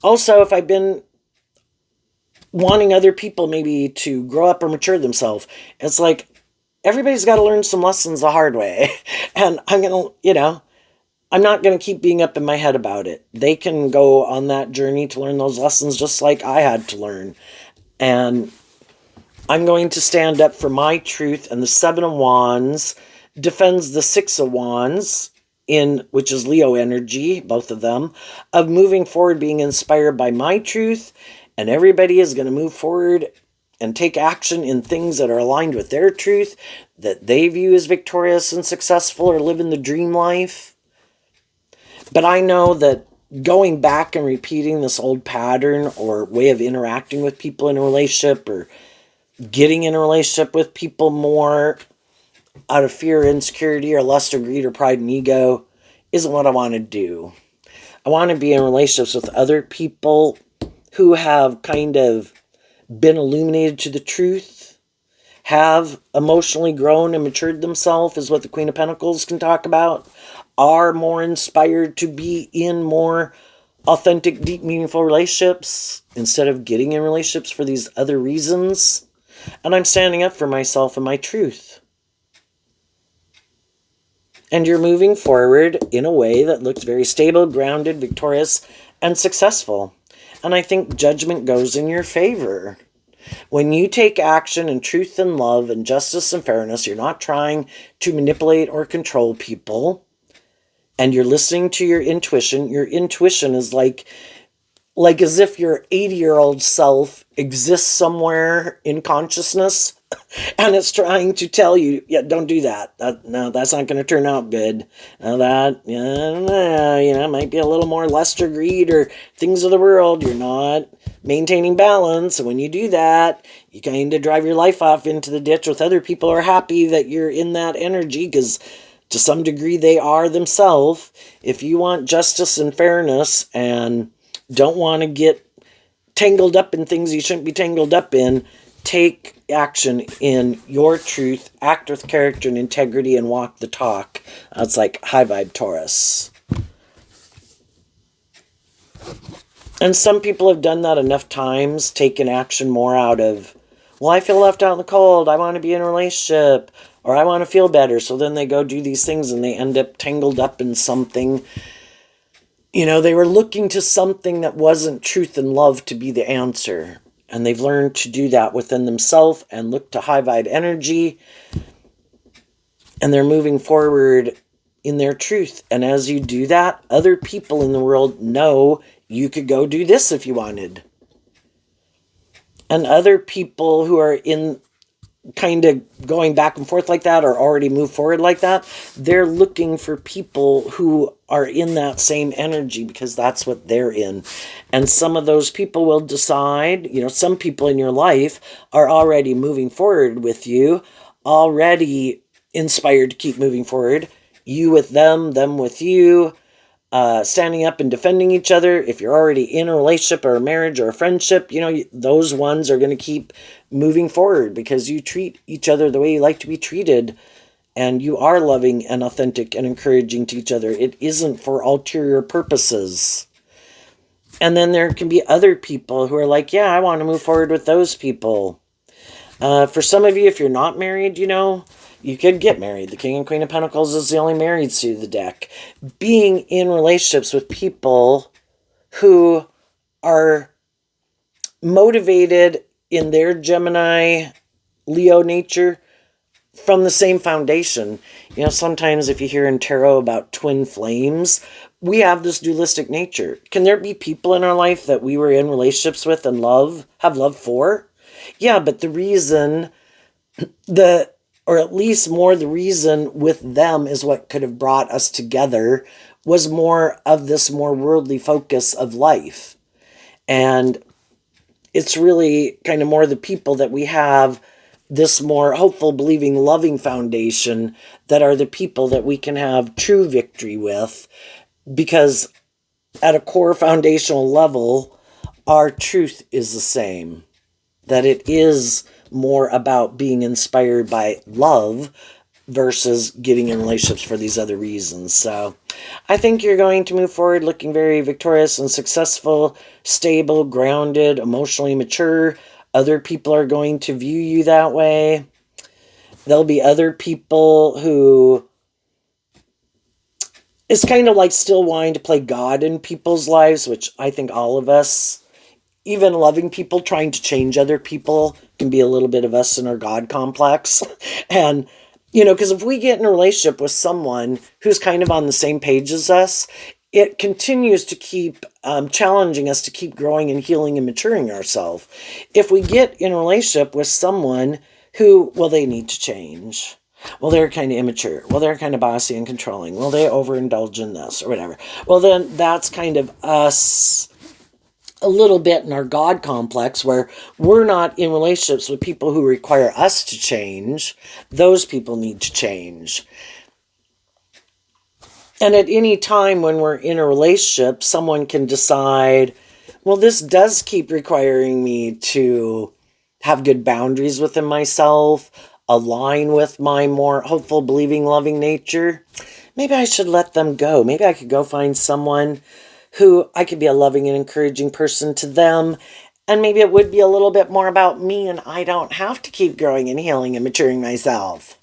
also, if I've been wanting other people maybe to grow up or mature themselves, it's like everybody's got to learn some lessons the hard way. And I'm going to, I'm not going to keep being up in my head about it. They can go on that journey to learn those lessons just like I had to learn. And I'm going to stand up for my truth. And the Seven of Wands defends the Six of Wands, which is Leo energy, both of them, of moving forward, being inspired by my truth. And everybody is going to move forward and take action in things that are aligned with their truth, that they view as victorious and successful or living the dream life. But I know that going back and repeating this old pattern or way of interacting with people in a relationship or getting in a relationship with people more out of fear, insecurity, or lust or greed or pride and ego isn't what I want to do. I want to be in relationships with other people who have kind of been illuminated to the truth, have emotionally grown and matured themselves, is what the Queen of Pentacles can talk about, are more inspired to be in more authentic, deep, meaningful relationships instead of getting in relationships for these other reasons. And I'm standing up for myself and my truth. And you're moving forward in a way that looks very stable, grounded, victorious, and successful. And I think judgment goes in your favor. When you take action in truth and love and justice and fairness, you're not trying to manipulate or control people. And you're listening to your intuition. Your intuition is like like as if your 80-year-old self exists somewhere in consciousness and it's trying to tell you, yeah, don't do that. No, that's not going to turn out good. That, might be a little more lust or greed or things of the world. You're not maintaining balance. And when you do that, you kind of drive your life off into the ditch with other people who are happy that you're in that energy because to some degree they are themselves. If you want justice and fairness and don't want to get tangled up in things you shouldn't be tangled up in, take action in your truth, act with character and integrity, and walk the talk. It's like high vibe Taurus. And some people have done that enough times, taken action more out of, well, I feel left out in the cold, I want to be in a relationship, or I want to feel better. So then they go do these things and they end up tangled up in something. They were looking to something that wasn't truth and love to be the answer. And they've learned to do that within themselves and look to high vibe energy. And they're moving forward in their truth. And as you do that, other people in the world know you could go do this if you wanted. And other people who are in kind of going back and forth like that or already move forward like that, they're looking for people who are in that same energy because that's what they're in. And some of those people will decide, some people in your life are already moving forward with you, already inspired to keep moving forward. You with them with you, standing up and defending each other. If you're already in a relationship or a marriage or a friendship, those ones are going to keep moving forward because you treat each other the way you like to be treated and you are loving and authentic and encouraging to each other. It isn't for ulterior purposes. And then there can be other people who are like, yeah, I want to move forward with those people. For some of you, if you're not married, you could get married. The King and Queen of Pentacles is the only married suit of the deck. Being in relationships with people who are motivated in their Gemini, Leo nature from the same foundation. Sometimes if you hear in tarot about twin flames, we have this dualistic nature. Can there be people in our life that we were in relationships with and have love for? Yeah, but the reason, or at least more the reason with them is what could have brought us together was more of this more worldly focus of life. And it's really kind of more the people that we have this more hopeful, believing, loving foundation that are the people that we can have true victory with, because at a core foundational level, our truth is the same. That it is more about being inspired by love versus getting in relationships for these other reasons. So I think you're going to move forward looking very victorious and successful, stable, grounded, emotionally mature. Other people are going to view you that way. There'll be other people who it's kind of like still wanting to play God in people's lives, which I think all of us, even loving people, trying to change other people, can be a little bit of us in our God complex. And, because if we get in a relationship with someone who's kind of on the same page as us, it continues to keep challenging us to keep growing and healing and maturing ourselves. If we get in a relationship with someone who, well, they need to change. Well, they're kind of immature. Well, they're kind of bossy and controlling. Well, they overindulge in this or whatever. Well, then that's kind of us a little bit in our God complex where we're not in relationships with people who require us to change. Those people need to change. And at any time when we're in a relationship, someone can decide, well, this does keep requiring me to have good boundaries within myself, align with my more hopeful, believing, loving nature. Maybe I should let them go. Maybe I could go find someone who I could be a loving and encouraging person to them. And maybe it would be a little bit more about me and I don't have to keep growing and healing and maturing myself.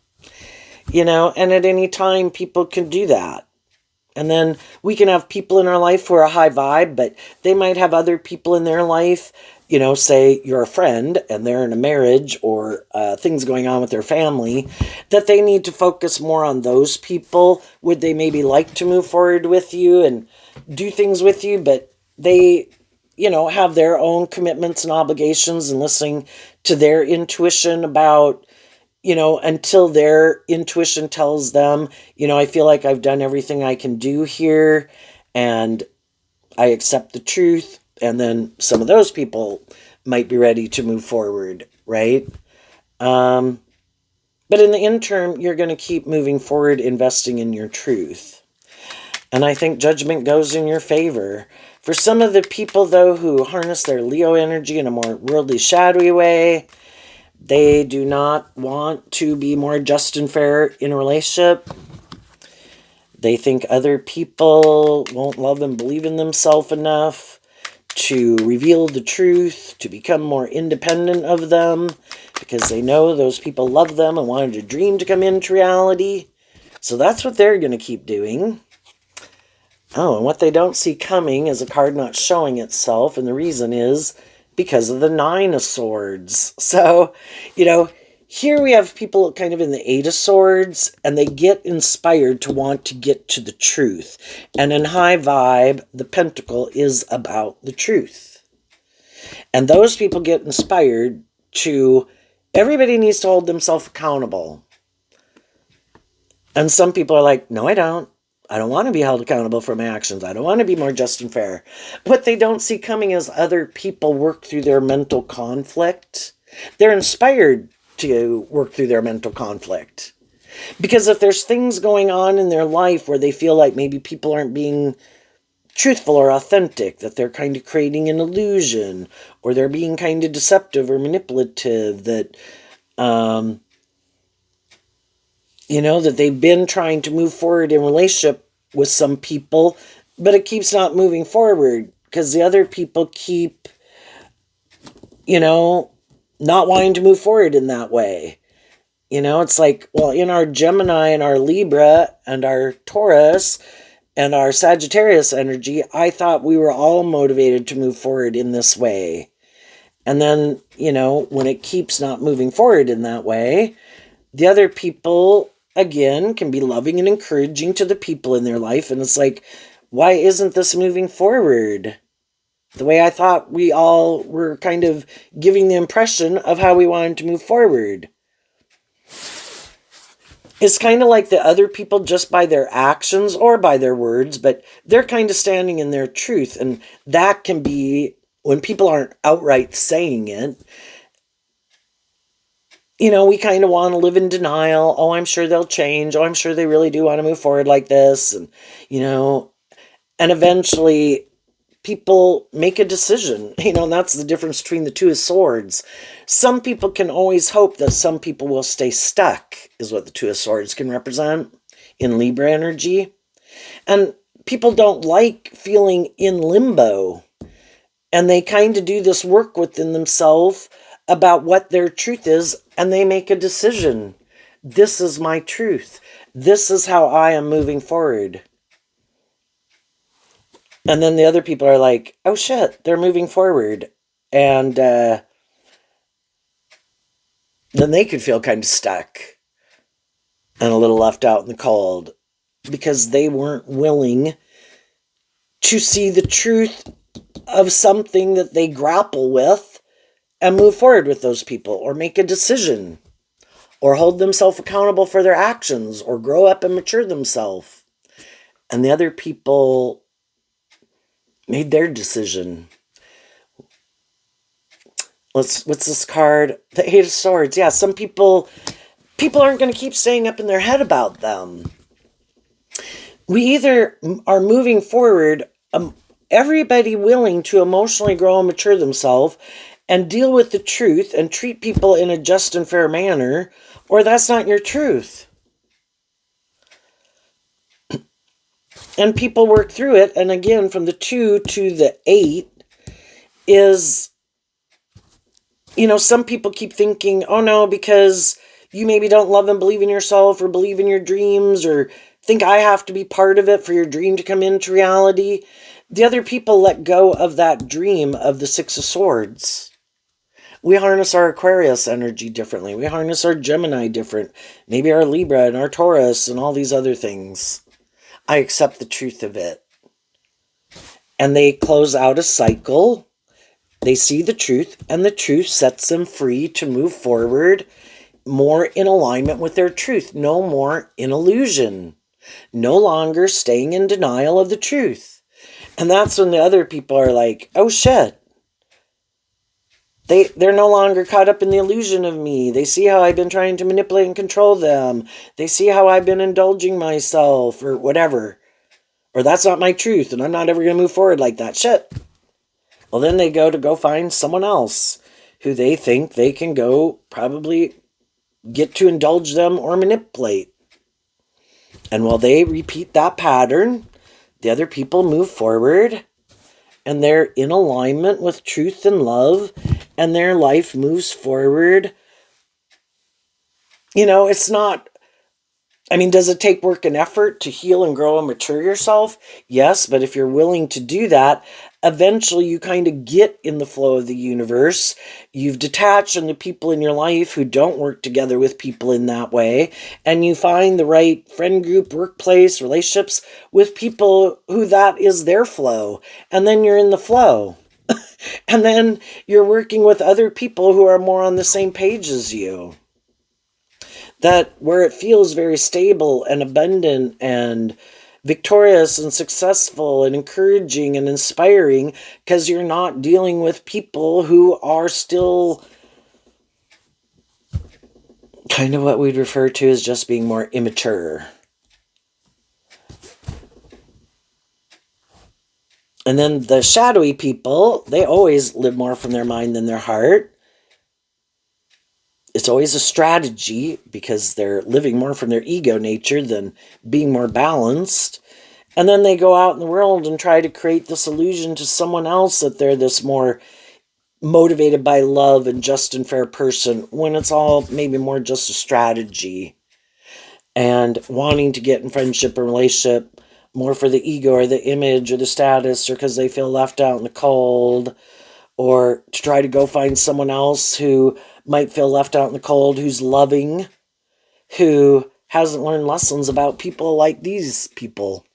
And at any time people can do that. And then we can have people in our life who are a high vibe, but they might have other people in their life, say you're a friend and they're in a marriage or things going on with their family, that they need to focus more on those people. Would they maybe like to move forward with you and do things with you, but they have their own commitments and obligations and listening to their intuition about, until their intuition tells them, I feel like I've done everything I can do here and I accept the truth. And then some of those people might be ready to move forward, right? But in the interim, you're going to keep moving forward, investing in your truth. And I think judgment goes in your favor. For some of the people, though, who harness their Leo energy in a more worldly, shadowy way, they do not want to be more just and fair in a relationship. They think other people won't love and believe in themselves enough to reveal the truth, to become more independent of them, because they know those people love them and wanted a dream to come into reality. So that's what they're going to keep doing. Oh, and what they don't see coming is a card not showing itself, and the reason is because of the Nine of Swords. So, here we have people kind of in the Eight of Swords, and they get inspired to want to get to the truth. And in High Vibe, the Pentacle is about the truth. And those people get inspired to, everybody needs to hold themselves accountable. And some people are like, no, I don't. I don't want to be held accountable for my actions. I don't want to be more just and fair. What they don't see coming is other people work through their mental conflict. They're inspired to work through their mental conflict. Because if there's things going on in their life where they feel like maybe people aren't being truthful or authentic, that they're kind of creating an illusion, or they're being kind of deceptive or manipulative, that that they've been trying to move forward in relationship with some people, but it keeps not moving forward because the other people keep, not wanting to move forward in that way. It's like, well, in our Gemini and our Libra and our Taurus and our Sagittarius energy, I thought we were all motivated to move forward in this way. And then, when it keeps not moving forward in that way, the other people, again, can be loving and encouraging to the people in their life. And it's like, why isn't this moving forward? The way I thought we all were kind of giving the impression of how we wanted to move forward. It's kind of like the other people just by their actions or by their words, but they're kind of standing in their truth. And that can be, when people aren't outright saying it, we kind of want to live in denial. Oh, I'm sure they'll change. Oh, I'm sure they really do want to move forward like this. And, and eventually people make a decision, and that's the difference between the Two of Swords. Some people can always hope that some people will stay stuck, is what the Two of Swords can represent in Libra energy. And people don't like feeling in limbo. And they kind of do this work within themselves about what their truth is, and they make a decision. This is my truth. This is how I am moving forward. And then the other people are like, oh shit, they're moving forward. And then they could feel kind of stuck and a little left out in the cold because they weren't willing to see the truth of something that they grapple with and move forward with those people, or make a decision, or hold themselves accountable for their actions, or grow up and mature themselves. And the other people made their decision. What's this card? The Eight of Swords. Yeah, some people aren't going to keep staying up in their head about them. We either are moving forward, everybody willing to emotionally grow and mature themselves and deal with the truth and treat people in a just and fair manner, or that's not your truth. And people work through it. And again, from the 2 to the 8 is, some people keep thinking, oh no, because you maybe don't love and believe in yourself or believe in your dreams or think I have to be part of it for your dream to come into reality. The other people let go of that dream of the Six of Swords. We harness our Aquarius energy differently. We harness our Gemini different. Maybe our Libra and our Taurus and all these other things. I accept the truth of it. and they close out a cycle. They see the truth, and the truth sets them free to move forward more in alignment with their truth. No more in illusion. No longer staying in denial of the truth. And that's when the other people are like, oh shit. They're no longer caught up in the illusion of me. They see how I've been trying to manipulate and control them. They see how I've been indulging myself or whatever. Or that's not my truth and I'm not ever going to move forward like that. Shit. Well, then they go find someone else who they think they can go probably get to indulge them or manipulate. And while they repeat that pattern, the other people move forward and they're in alignment with truth and love, and their life moves forward. It's not, does it take work and effort to heal and grow and mature yourself? Yes, but if you're willing to do that, eventually you kind of get in the flow of the universe. You've detached from the people in your life who don't work together with people in that way, and you find the right friend group, workplace, relationships with people who that is their flow, and then you're in the flow. And then you're working with other people who are more on the same page as you. That where it feels very stable and abundant and victorious and successful and encouraging and inspiring, because you're not dealing with people who are still kind of what we'd refer to as just being more immature. And then the shadowy people, they always live more from their mind than their heart. It's always a strategy because they're living more from their ego nature than being more balanced. And then they go out in the world and try to create this illusion to someone else that they're this more motivated by love and just and fair person, when it's all maybe more just a strategy. And wanting to get in friendship or relationship more for the ego or the image or the status, or because they feel left out in the cold, or to try to go find someone else who might feel left out in the cold, who's loving, who hasn't learned lessons about people like these people.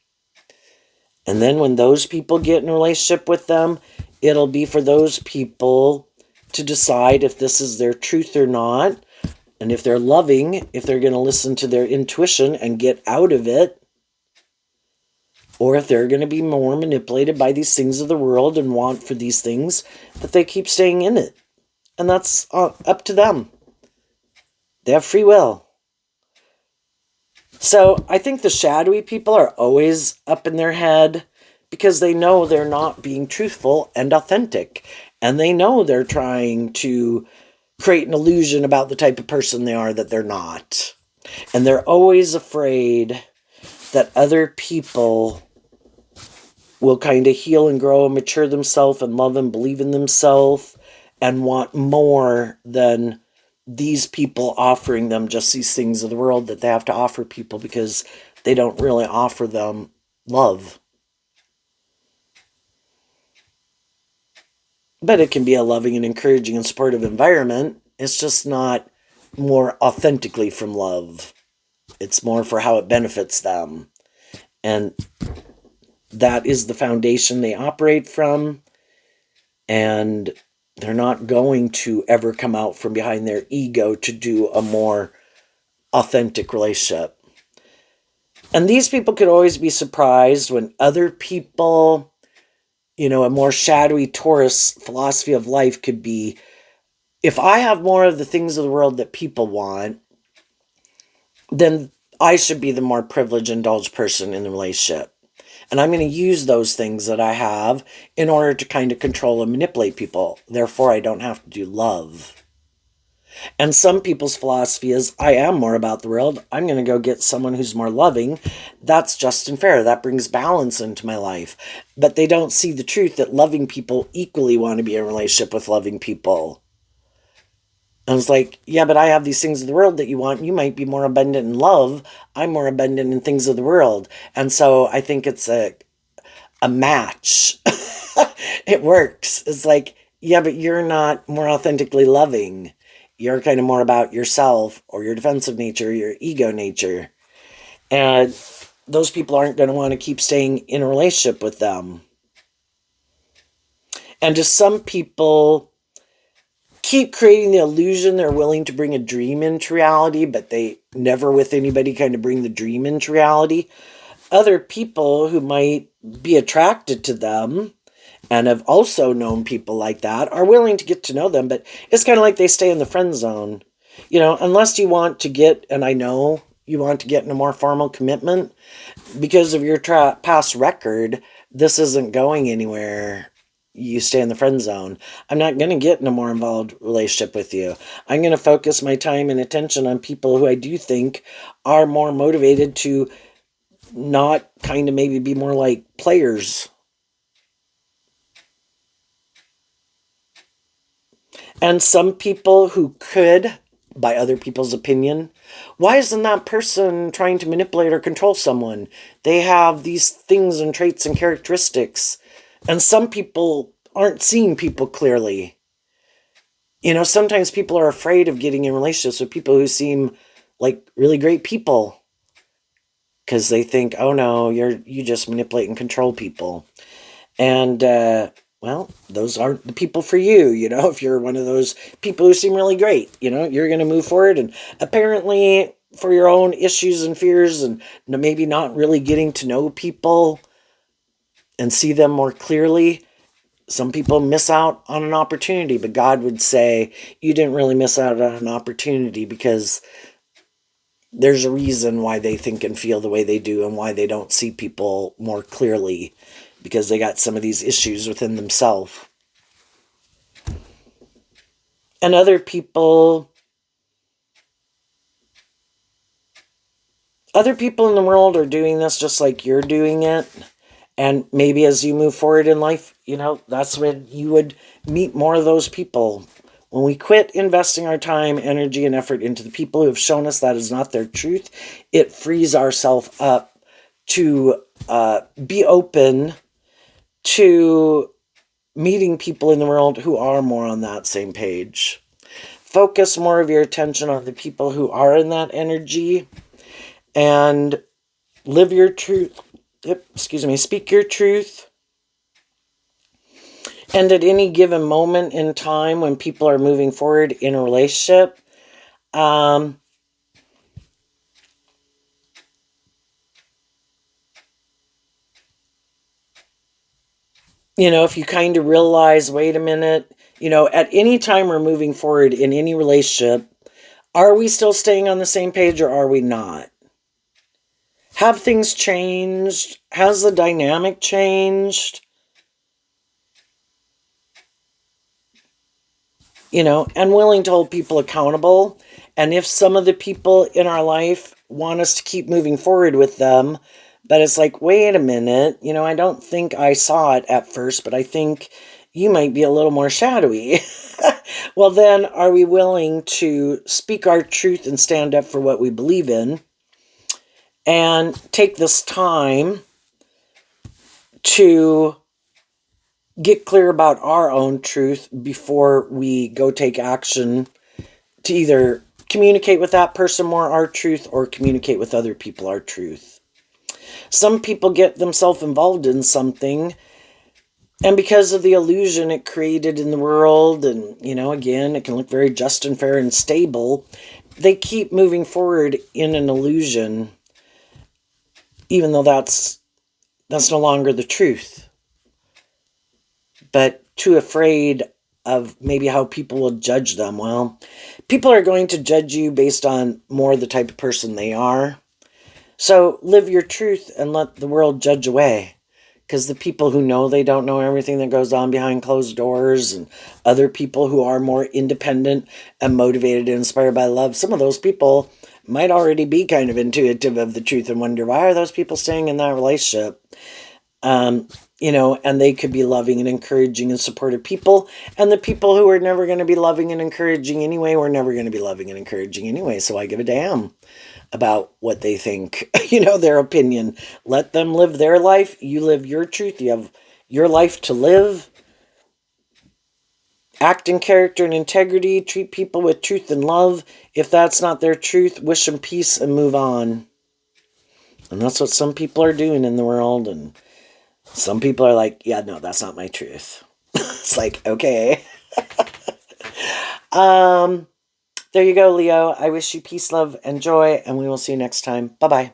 And then when those people get in a relationship with them, it'll be for those people to decide if this is their truth or not. And if they're loving, if they're going to listen to their intuition and get out of it, or if they're going to be more manipulated by these things of the world and want for these things, that they keep staying in it. And that's up to them. They have free will. So I think the shadowy people are always up in their head because they know they're not being truthful and authentic. And they know they're trying to create an illusion about the type of person they are that they're not. And they're always afraid that other people will kind of heal and grow and mature themselves and love and believe in themselves and want more than these people offering them just these things of the world that they have to offer people, because they don't really offer them love. But it can be a loving and encouraging and supportive environment. It's just not more authentically from love. It's more for how it benefits them. And that is the foundation they operate from. And they're not going to ever come out from behind their ego to do a more authentic relationship. And these people could always be surprised when other people, a more shadowy Taurus philosophy of life could be, if I have more of the things of the world that people want, then I should be the more privileged, indulged person in the relationship. And I'm going to use those things that I have in order to kind of control and manipulate people. Therefore, I don't have to do love. And some people's philosophy is, I am more about the world. I'm going to go get someone who's more loving. That's just and fair. That brings balance into my life. But they don't see the truth that loving people equally want to be in a relationship with loving people. And it's like, yeah, but I have these things of the world that you want. You might be more abundant in love. I'm more abundant in things of the world. And so I think it's a match. It works. It's like, yeah, but you're not more authentically loving. You're kind of more about yourself or your defensive nature, your ego nature. And those people aren't going to want to keep staying in a relationship with them. And just some people keep creating the illusion they're willing to bring a dream into reality, but they never with anybody kind of bring the dream into reality. Other people who might be attracted to them and have also known people like that are willing to get to know them, but it's kind of like they stay in the friend zone. Unless you want to get, and I know you want to get in a more formal commitment, because of your past record, this isn't going anywhere. You stay in the friend zone. I'm not going to get in a more involved relationship with you. I'm going to focus my time and attention on people who I do think are more motivated to not kind of maybe be more like players. And some people who could, by other people's opinion, why isn't that person trying to manipulate or control someone? They have these things and traits and characteristics. And some people aren't seeing people clearly. Sometimes people are afraid of getting in relationships with people who seem like really great people because they think, oh no, you just manipulate and control people. And well, those aren't the people for you. If you're one of those people who seem really great, you're going to move forward. And apparently for your own issues and fears and maybe not really getting to know people and see them more clearly, some people miss out on an opportunity. But God would say you didn't really miss out on an opportunity, because there's a reason why they think and feel the way they do and why they don't see people more clearly, because they got some of these issues within themselves. And other people in the world are doing this just like you're doing it. And maybe as you move forward in life, that's when you would meet more of those people. When we quit investing our time, energy, and effort into the people who have shown us that is not their truth, it frees ourselves up to be open to meeting people in the world who are more on that same page. Focus more of your attention on the people who are in that energy and live your truth. Speak your truth. And at any given moment in time when people are moving forward in a relationship, if you kind of realize, wait a minute, at any time we're moving forward in any relationship, are we still staying on the same page or are we not? Have things changed? Has the dynamic changed? And willing to hold people accountable. And if some of the people in our life want us to keep moving forward with them, but it's like, wait a minute, I don't think I saw it at first, but I think you might be a little more shadowy. Well, then are we willing to speak our truth and stand up for what we believe in and take this time to get clear about our own truth before we go take action to either communicate with that person more our truth or communicate with other people our truth? Some people get themselves involved in something, and because of the illusion it created in the world, and again, it can look very just and fair and stable, they keep moving forward in an illusion, even though that's no longer the truth. But too afraid of maybe how people will judge them. Well, people are going to judge you based on more the type of person they are. So live your truth and let the world judge away. Because the people who know they don't know everything that goes on behind closed doors, and other people who are more independent and motivated and inspired by love, some of those people might already be kind of intuitive of the truth and wonder, why are those people staying in that relationship? And they could be loving and encouraging and supportive people. And the people who are never going to be loving and encouraging anyway, we're never going to be loving and encouraging anyway. So I give a damn about what they think, their opinion. Let them live their life. You live your truth. You have your life to live. Act in character and integrity. Treat people with truth and love. If that's not their truth, wish them peace and move on. And that's what some people are doing in the world. And some people are like, yeah, no, that's not my truth. It's like, okay. There you go, Leo. I wish you peace, love, and joy, and we will see you next time. Bye-bye.